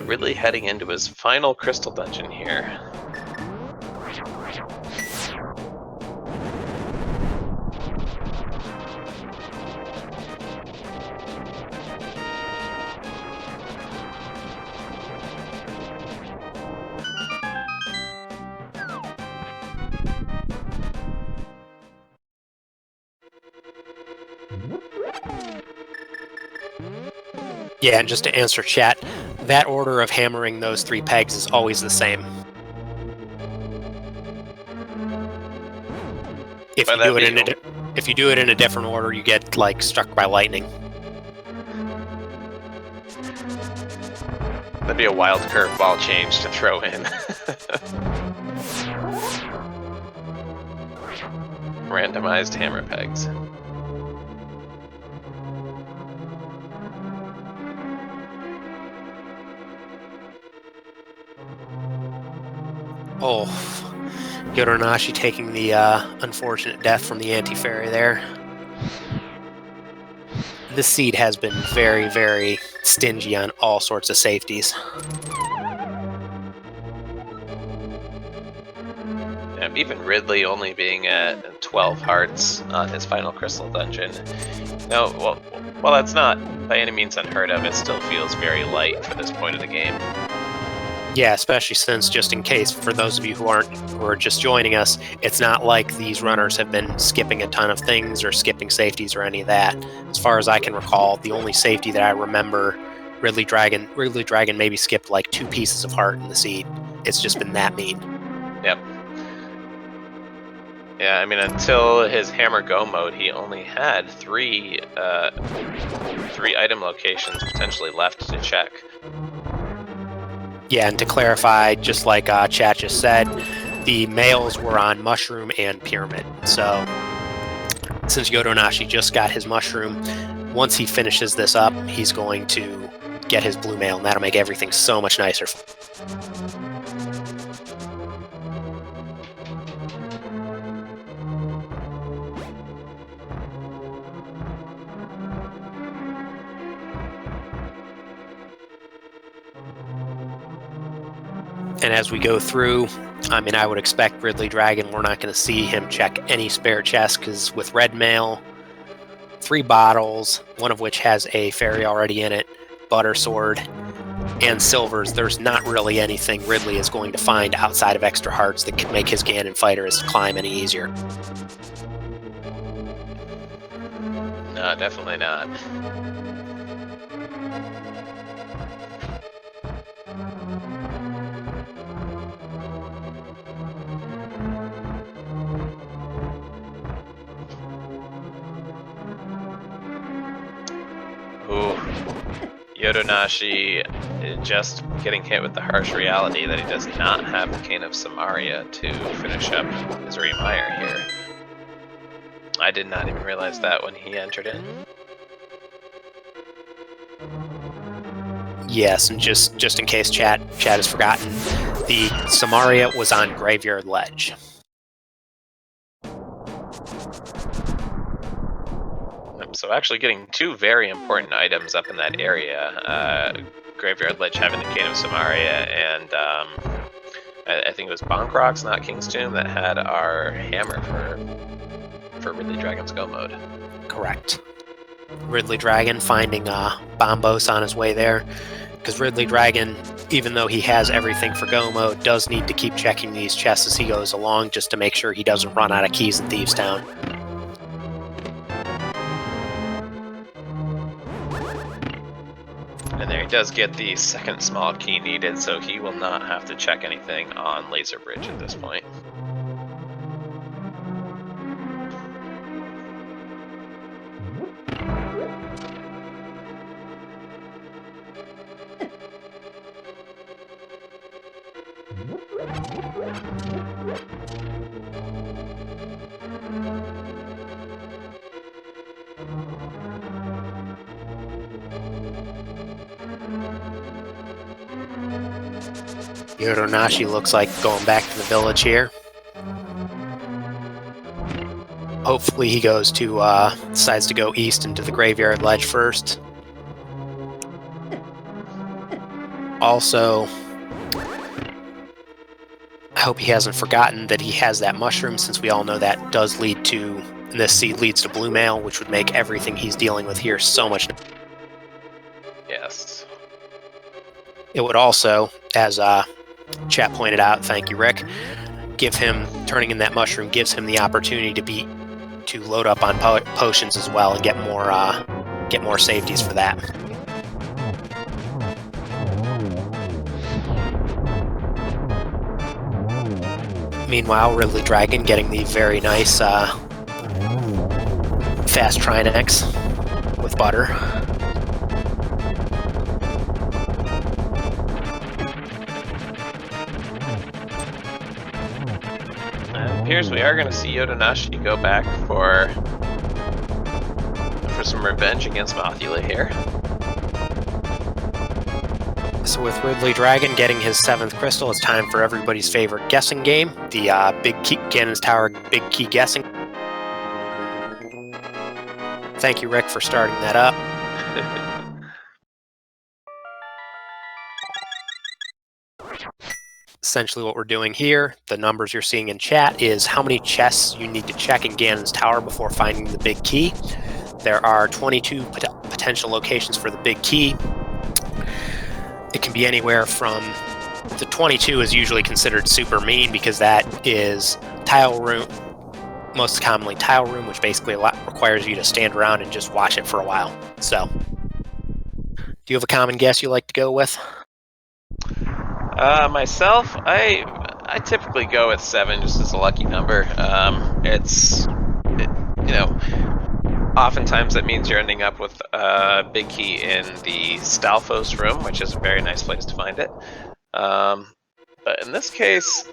B: Ridley heading into his final crystal dungeon here.
A: Yeah, and just to answer chat, that order of hammering those 3 pegs is always the same. If you do it in a different order, you get struck by lightning.
B: That'd be a wild curveball change to throw in. Randomized hammer pegs.
A: Oh, Yodonashi taking the unfortunate death from the anti-fairy there. This seed has been very, very stingy on all sorts of safeties.
B: Yeah, even Ridley only being at 12 hearts on his final crystal dungeon. No, well, that's not by any means unheard of. It still feels very light for this point of the game.
A: Yeah, especially since, just in case, for those of you who are just joining us, it's not like these runners have been skipping a ton of things or skipping safeties or any of that. As far as I can recall, the only safety that I remember, RidleyDragon maybe skipped 2 pieces of heart in the seed. It's just been that mean.
B: Yep. Yeah, I mean, until his hammer go mode, he only had 3 item locations potentially left to check.
A: Yeah, and to clarify, just like chat just said, the males were on Mushroom and Pyramid. So, since Yodonashi just got his Mushroom, once he finishes this up, he's going to get his blue mail, and that'll make everything so much nicer. And as we go through, I mean, I would expect RidleyDragon, we're not going to see him check any spare chests, because with red mail, 3 bottles, one of which has a fairy already in it, butter sword, and silvers, there's not really anything Ridley is going to find outside of extra hearts that could make his Ganon fighters climb any easier.
B: No, definitely not. Ooh. Yodonashi just getting hit with the harsh reality that he does not have the Cane of Samaria to finish up his Remire here. I did not even realize that when he entered in.
A: Yes, and just in case chat has forgotten, the Samaria was on Graveyard Ledge.
B: So actually getting 2 very important items up in that area. Graveyard Ledge having the Cane of Samaria, and I think it was Bonkrox, not King's Tomb, that had our hammer for RidleyDragon's Go mode.
A: Correct. RidleyDragon finding Bombos on his way there, because RidleyDragon, even though he has everything for Go mode, does need to keep checking these chests as he goes along, just to make sure he doesn't run out of keys in Thieves Town.
B: And there he does get the second small key needed, so he will not have to check anything on Laser Bridge at this point.
A: Yodonashi looks like going back to the village here. Hopefully he goes to, decides to go east into the Graveyard Ledge first. Also, I hope he hasn't forgotten that he has that mushroom, since we all know that does lead to, this seed leads to blue mail, which would make everything he's dealing with here so much.
B: Yes.
A: It would also, as chat pointed out, thank you, Rick, give him, turning in that mushroom gives him the opportunity to load up on potions as well and get more safeties for that. Meanwhile, RidleyDragon getting the very nice fast Trinex with butter.
B: It appears we are going to see Yodonashi go back for some revenge against Mothula here.
A: So with RidleyDragon getting his 7th crystal, it's time for everybody's favorite guessing game, the Big Key, Ganon's Tower Big Key guessing. Thank you, Rick, for starting that up. Essentially what we're doing here, the numbers you're seeing in chat, is how many chests you need to check in Ganon's Tower before finding the Big Key. There are 22 potential locations for the Big Key. It can be anywhere from, the 22 is usually considered super mean, because that is tile room, most commonly tile room, which basically requires you to stand around and just watch it for a while. So, do you have a common guess you like to go with?
B: Myself, I typically go with 7 just as a lucky number. You know, oftentimes that means you're ending up with a Big Key in the Stalfos room, which is a very nice place to find it. But in this case,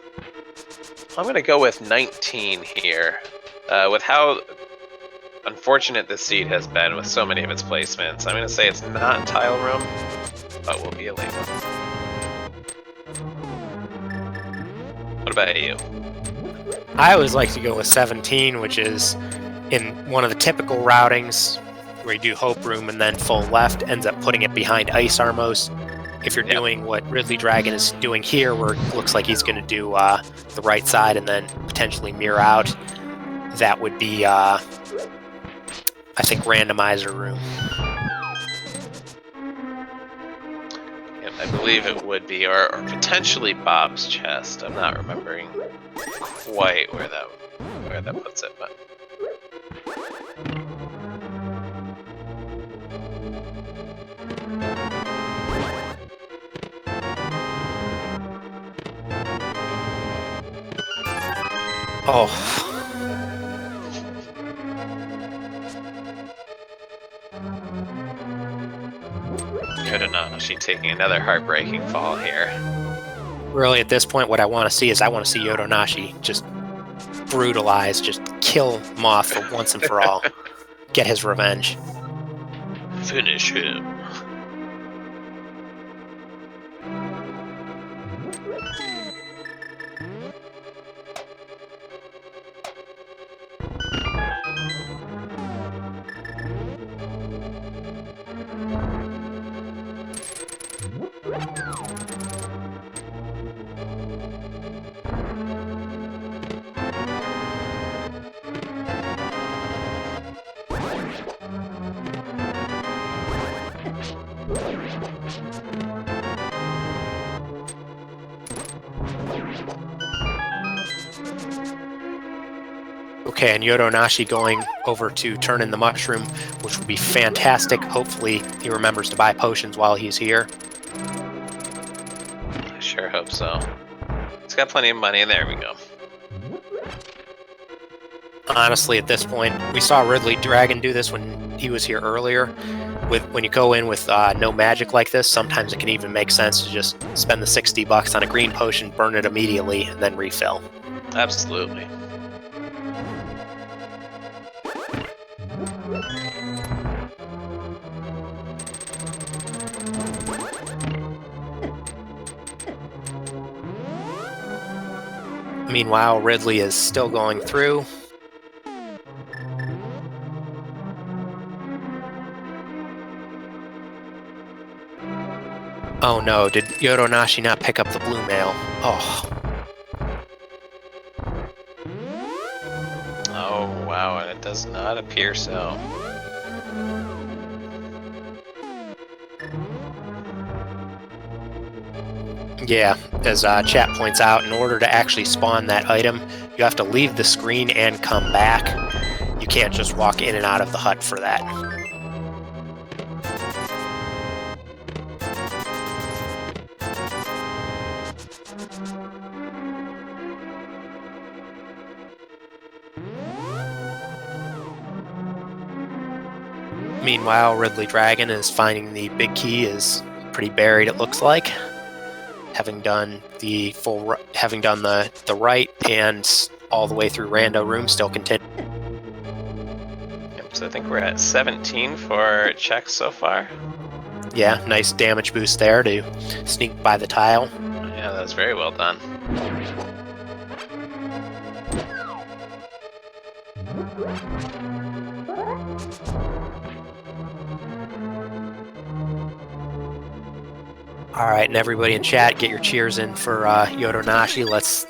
B: I'm going to go with 19 here. With how unfortunate this seed has been with so many of its placements, I'm going to say it's not tile room. but will be a late one. What about you?
A: I always like to go with 17, which is in one of the typical routings where you do Hope Room and then full left, ends up putting it behind Ice Armos. If you're doing what RidleyDragon is doing here, where it looks like he's going to do the right side and then potentially mirror out, that would be, I think, Randomizer Room.
B: Yep, I believe it would be, or potentially Bob's chest. I'm not remembering quite where that puts it, but.
A: Oh.
B: Yodonashi taking another heartbreaking fall here.
A: Really, at this point, what I want to see is I want to see Yodonashi just brutalize, just kill Moth for once and for all. Get his revenge.
B: Finish him.
A: Okay, and Yodonashi going over to turn in the mushroom, which would be fantastic. Hopefully he remembers to buy potions while he's here.
B: I sure hope so. He's got plenty of money, and there we go.
A: Honestly, at this point, we saw RidleyDragon do this when he was here earlier. When you go in with no magic like this, sometimes it can even make sense to just spend the $60 on a green potion, burn it immediately, and then refill.
B: Absolutely.
A: Meanwhile, Ridley is still going through. Oh no, did Yodonashi not pick up the blue mail? Oh.
B: Oh wow, and it does not appear so.
A: Yeah, as chat points out, in order to actually spawn that item, you have to leave the screen and come back. You can't just walk in and out of the hut for that. Meanwhile, RidleyDragon is finding the big key is pretty buried, it looks like. Having done the right and all the way through Rando Room, still continue.
B: Yep, so I think we're at 17 for checks so far.
A: Yeah, nice damage boost there to sneak by the tile.
B: Yeah, that was very well done.
A: All right, and everybody in chat, get your cheers in for Yodonashi. Let's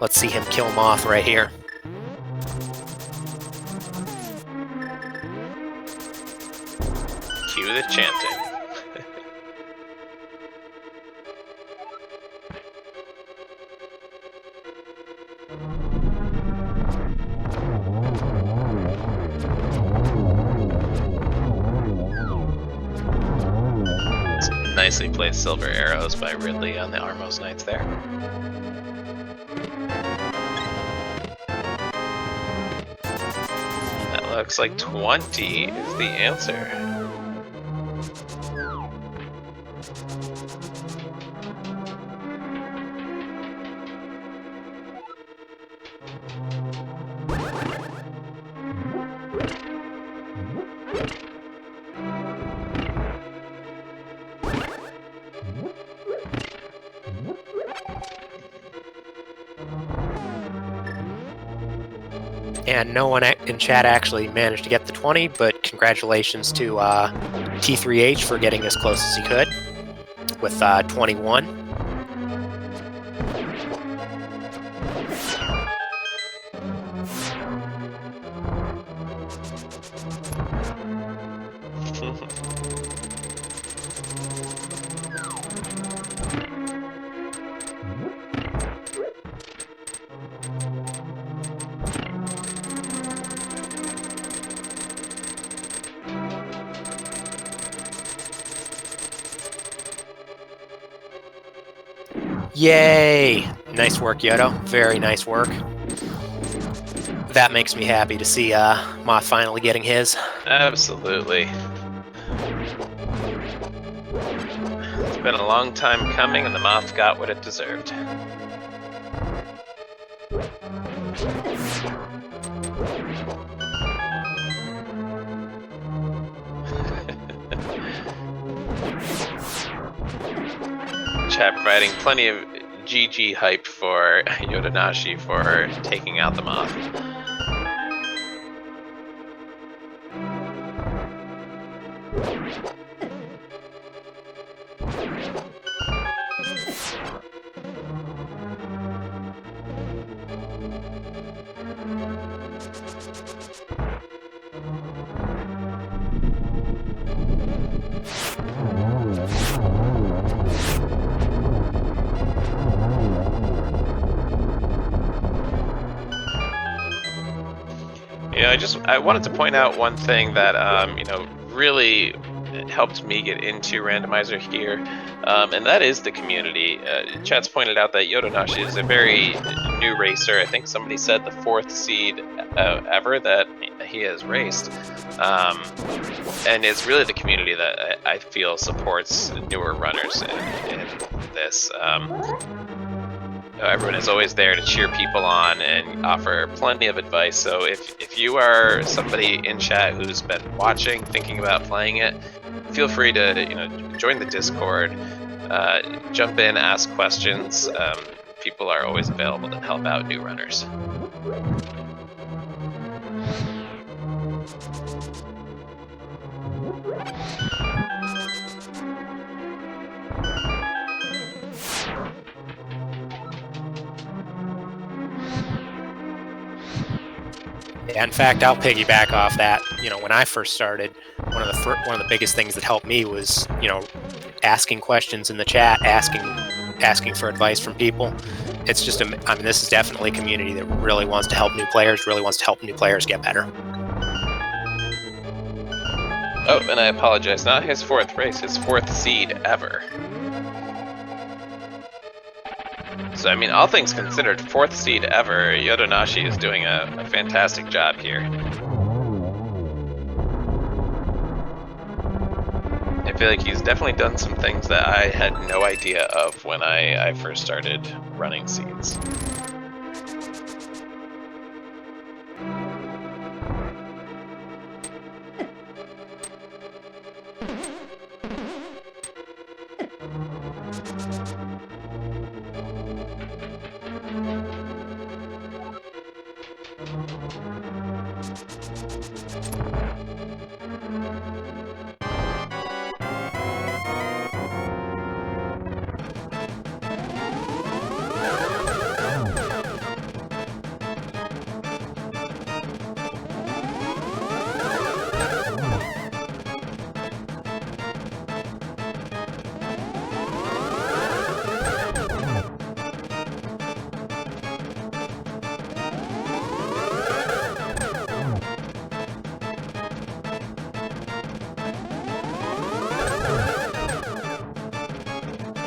A: see him kill Moth right here.
B: Cue the chanting. Nicely placed silver arrows by Ridley on the Armos Knights there. That looks like 20 is the answer.
A: And no one in chat actually managed to get the 20, but congratulations to T3H for getting as close as he could with 21. Yay! Nice work, Yodo. Very nice work. That makes me happy to see Moth finally getting his.
B: Absolutely. It's been a long time coming, and the Moth got what it deserved. Chat providing plenty of GG hype for Yodonashi for taking out the Moth. I wanted to point out one thing that really helped me get into Randomizer here, and that is the community. Chat's pointed out that Yodonashi is a very new racer. I think somebody said the 4th seed ever that he has raced, and it's really the community that I feel supports newer runners in this. Everyone is always there to cheer people on and offer plenty of advice. So if you are somebody in chat who's been watching, thinking about playing it, feel free to join the Discord, jump in, ask questions. People are always available to help out new runners.
A: Yeah, in fact, I'll piggyback off that. When I first started, one of the biggest things that helped me was, asking questions in the chat, asking for advice from people. It's just, this is definitely a community that really wants to help new players, really wants to help new players get better.
B: Oh, and I apologize, not his 4th race, his 4th seed ever. So, all things considered, 4th seed ever, Yodonashi is doing a fantastic job here. I feel like he's definitely done some things that I had no idea of when I first started running seeds.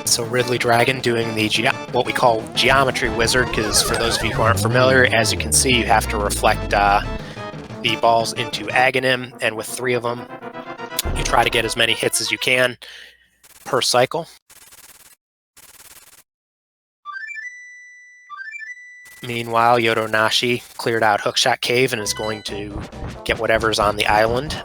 A: So RidleyDragon doing the what we call Geometry Wizard, because for those of you who aren't familiar, as you can see, you have to reflect the balls into Aghanim, and with 3 of them, you try to get as many hits as you can per cycle. Meanwhile, Yodonashi cleared out Hookshot Cave and is going to get whatever's on the island.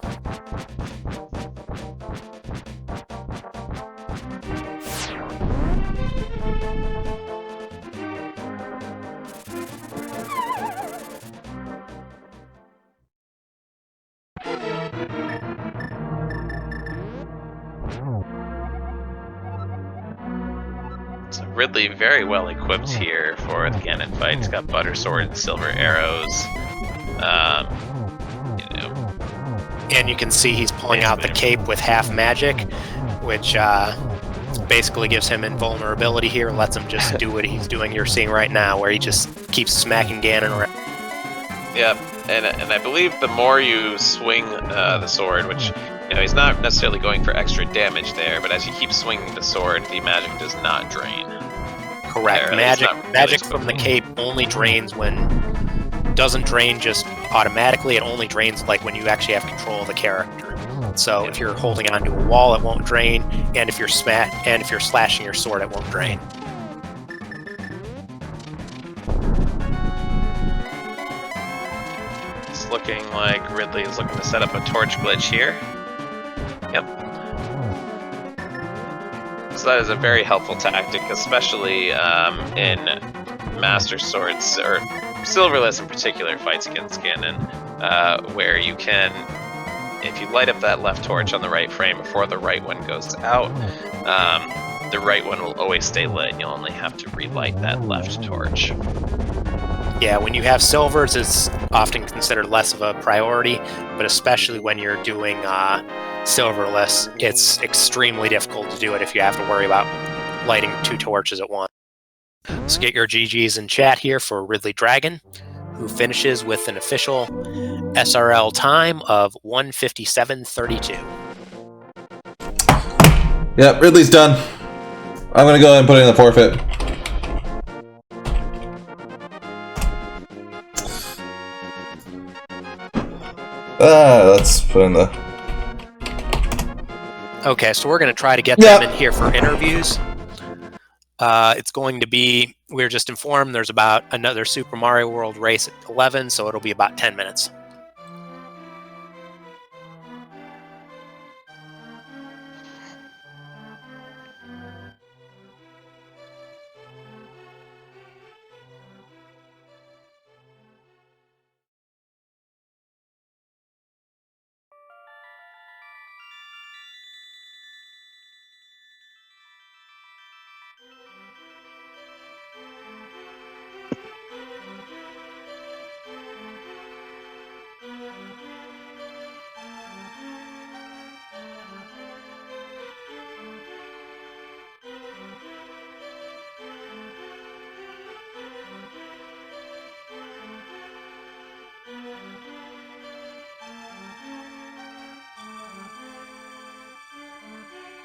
B: So Ridley very well equipped here for the Ganon fight. He's got butter sword and silver arrows.
A: And you can see he's pulling out the cape with half magic, which basically gives him invulnerability here, lets him just do what he's doing you're seeing right now, where he just keeps smacking Ganon around.
B: Yeah, and I believe the more you swing the sword, which, he's not necessarily going for extra damage there, but as you keep swinging the sword, the magic does not drain.
A: Correct. Magic from the cape only drains doesn't drain just automatically. It only drains like when you actually have control of the character. So if you're holding onto a wall, it won't drain, and if you're slashing your sword, it won't drain.
B: It's looking like Ridley is looking to set up a torch glitch here. Yep. So that is a very helpful tactic, especially in Master Swords, or Silverless in particular, fights against Ganon, where you can, if you light up that left torch on the right frame before the right one goes out, the right one will always stay lit, and you'll only have to relight that left torch.
A: Yeah, when you have silvers, it's often considered less of a priority, but especially when you're doing silverless, it's extremely difficult to do it if you have to worry about lighting 2 torches at once. So get your GGs in chat here for RidleyDragon, who finishes with an official SRL time of 1:57:32.
C: Yep, Ridley's done. I'm gonna go ahead and put in the forfeit. Let's put in the...
A: Okay, so we're going to try to get them in here for interviews. It's going to be, we're just informed there's about another Super Mario World race at 11, so it'll be about 10 minutes.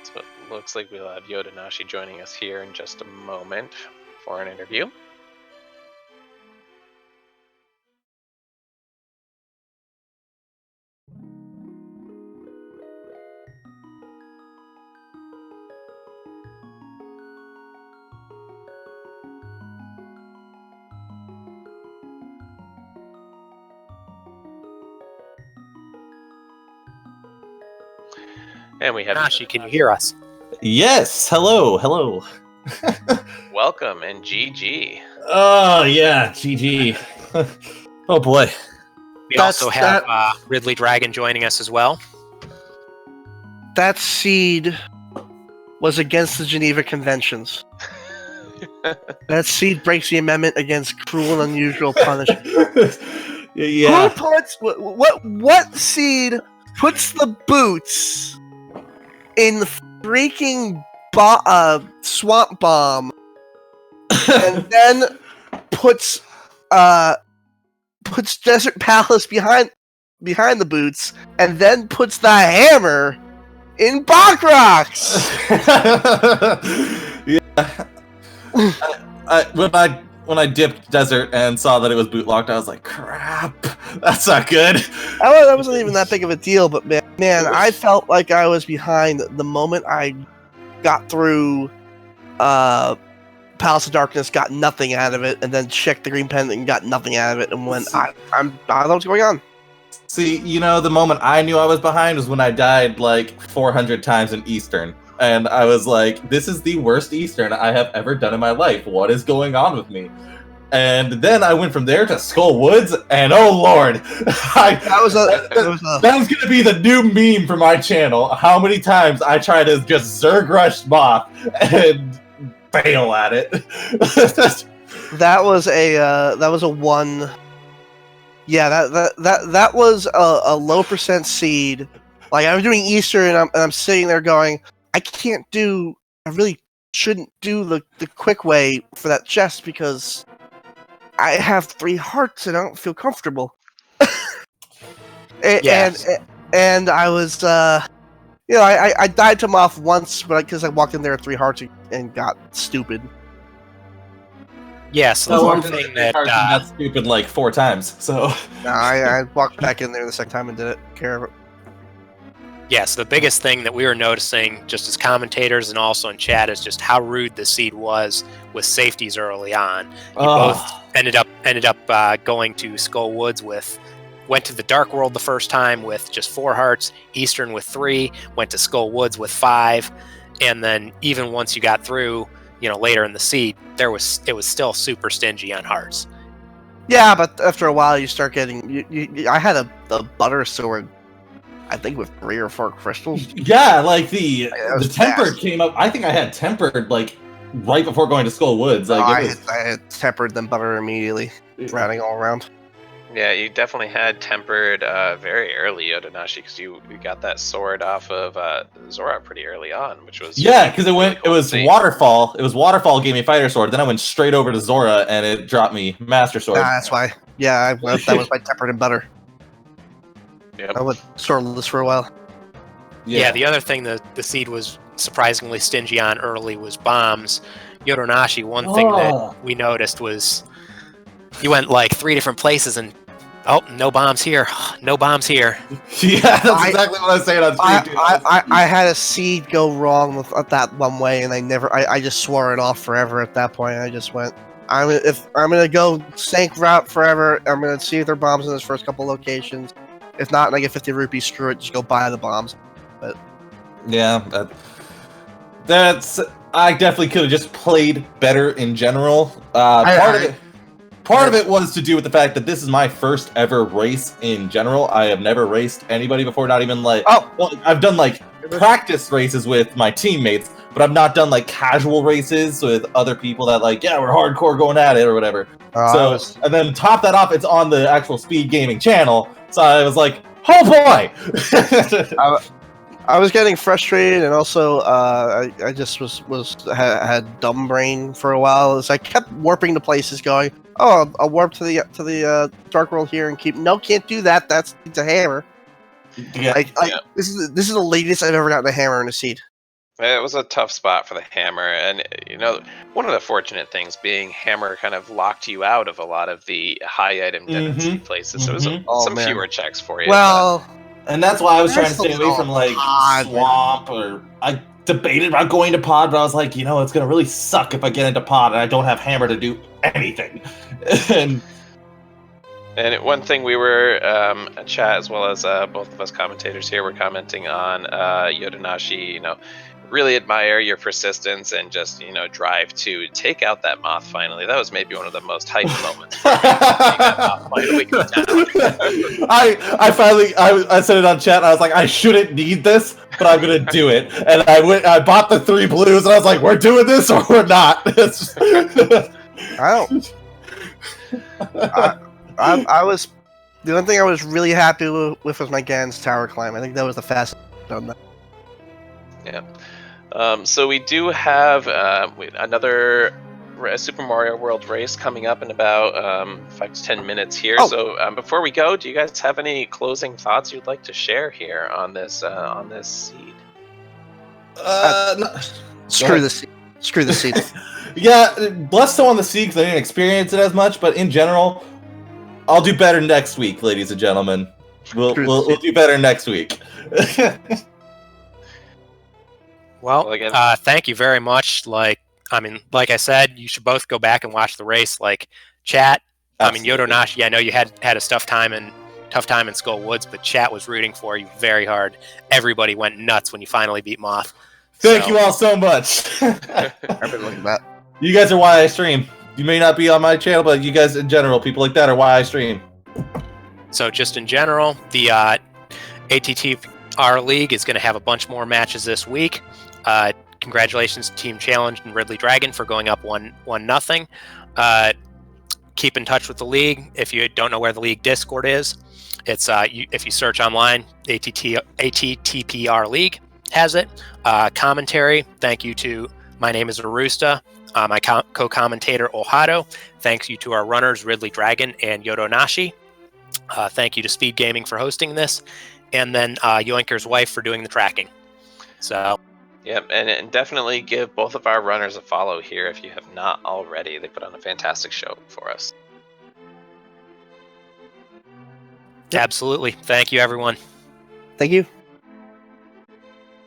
B: So it looks like we'll have Yodonashi joining us here in just a moment for an interview. And we have
A: Yodonashi, can you hear us?
C: Yes, hello.
B: welcome and GG.
C: Oh, yeah, GG. Oh, boy.
A: We also have RidleyDragon joining us as well.
D: That seed was against the Geneva Conventions. That seed breaks the amendment against cruel and unusual punishment.
C: Yeah.
D: Who puts what seed puts the boots in the freaking swamp bomb and then puts Desert Palace behind the boots and then puts the hammer in Bach Rocks?
C: Yeah. When I dipped Desert and saw that it was boot locked, I was like, crap, that's not good.
D: That wasn't even that big of a deal, but man, I felt like I was behind the moment I got through Palace of Darkness, got nothing out of it, and then checked the green pendant and got nothing out of it, and went, I don't know what's going on.
C: See, the moment I knew I was behind was when I died like 400 times in Eastern. And I was like, this is the worst Eastern I have ever done in my life. What is going on with me? And then I went from there to Skull Woods, and oh lord,
D: That was
C: going to be the new meme for my channel. How many times I try to just Zerg rush Moth and fail at it.
D: that was a one. Yeah, that was a low percent seed. Like I'm doing Easter, and I'm sitting there going, I really shouldn't do the quick way for that chest because I have 3 hearts and I don't feel comfortable. and I was, I died to Moth once, but because I walked in there with 3 hearts and got stupid.
A: Yeah, so the one thing that
C: got stupid like 4 times. So
D: I walked back in there the second time and didn't care of it.
A: Yeah, so the biggest thing that we were noticing, just as commentators and also in chat, is just how rude the seed was with safeties early on. You both ended up going to Skull Woods went to the Dark World the first time with just 4 hearts, Eastern with 3, went to Skull Woods with 5, and then even once you got through, later in the seed, it was still super stingy on hearts.
D: Yeah, but after a while you start getting. I had a butter sword. I think with 3 or 4 crystals.
C: Yeah, like the tempered
D: fast.
C: came up. I think I had tempered like right before going to Skull Woods. Like
D: I had tempered then butter immediately, routing all around.
B: Yeah, you definitely had tempered very early, Yodonashi, because you got that sword off of Zora pretty early on, which was
C: because it
B: really cool
C: was
B: to see.
C: Waterfall. It was Waterfall gave me Fighter Sword. Then I went straight over to Zora and it dropped me Master Sword.
D: That's why. Yeah, that was my tempered and butter.
B: Yep.
D: I went swordless for a while.
A: Yeah, the other thing that the seed was surprisingly stingy on early was bombs. Yodonashi, one thing that we noticed was you went like 3 different places and no bombs here, no bombs here.
C: Yeah, that's exactly what I was saying on stream.
D: I had a seed go wrong with that one way, and I just swore it off forever at that point. I just went, if I'm gonna go Sank route forever, I'm gonna see if there are bombs in those first couple locations. If not, and I get 50 rupees, screw it, just go buy the bombs. But
C: yeah, that's. I definitely could have just played better in general. Part of it was to do with the fact that this is my first ever race in general. I have never raced anybody before, not even like. Well, I've done like practice races with my teammates, but I've not done like casual races with other people that like, yeah, we're hardcore going at it or whatever. And then top that off, it's on the actual Speed Gaming channel. So I was like, oh boy!
D: I was getting frustrated, and also I just had dumb brain for a while. As I kept warping to places, going, "Oh, I'll warp to the Dark World here and can't do that. That's a hammer."
C: Yeah,
D: This is the latest I've ever gotten a hammer in a seed.
B: It was a tough spot for the hammer, and one of the fortunate things being hammer kind of locked you out of a lot of the high item density places, so it was some fewer checks for you.
D: Well,
C: and that's why I was trying to stay away from like swamp, or I debated about going to pod, but I was like, it's gonna really suck if I get into pod and I don't have hammer to do anything.
B: And one thing we were chat, as well as both of us commentators here, were commenting on Yodonashi, really admire your persistence and just drive to take out that moth finally. That was maybe one of the most hyped moments for me, seeing that moth finally go down.
C: I said it on chat, and I was like, I shouldn't need this, but I'm gonna do it. And I bought the 3 blues, and I was like, we're doing this or we're not.
D: I was the one thing I was really happy with was my Gans Tower climb. I think that was the fastest I've done that.
B: Yeah. So we do have another Super Mario World race coming up in about 5 to 10 minutes here. So before we go, do you guys have any closing thoughts you'd like to share here on this seed?
D: Screw the seed. Screw the seed.
C: Yeah, less so on the seed because I didn't experience it as much, but in general, I'll do better next week, ladies and gentlemen. We'll do better next week.
A: Well, thank you very much. Like I said, you should both go back and watch the race. Like, chat.
C: Absolutely.
A: Yodonashi, I know you had a tough time in Skull Woods, but chat was rooting for you very hard. Everybody went nuts when you finally beat Moth.
C: Thank you all so much.
D: I've been looking at that.
C: You guys are why I stream. You may not be on my channel, but you guys in general, people like that, are why I stream.
A: So just in general, the ALTTPR League is going to have a bunch more matches this week. Congratulations to Team Challenge and RidleyDragon for going up 1-0. Keep in touch with the league. If you don't know where the league Discord is, it's if you search online, ALTTPR League has it. Commentary, thank you to My Name is Arusta, my co-commentator Ohado. Thanks you to our runners RidleyDragon and Yodonashi. Thank you to Speed Gaming for hosting this, and then Yoinker's wife for doing the tracking. So.
B: Yep, and definitely give both of our runners a follow here if you have not already. They put on a fantastic show for us.
A: Absolutely. Thank you, everyone.
D: Thank you.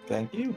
C: Thank you.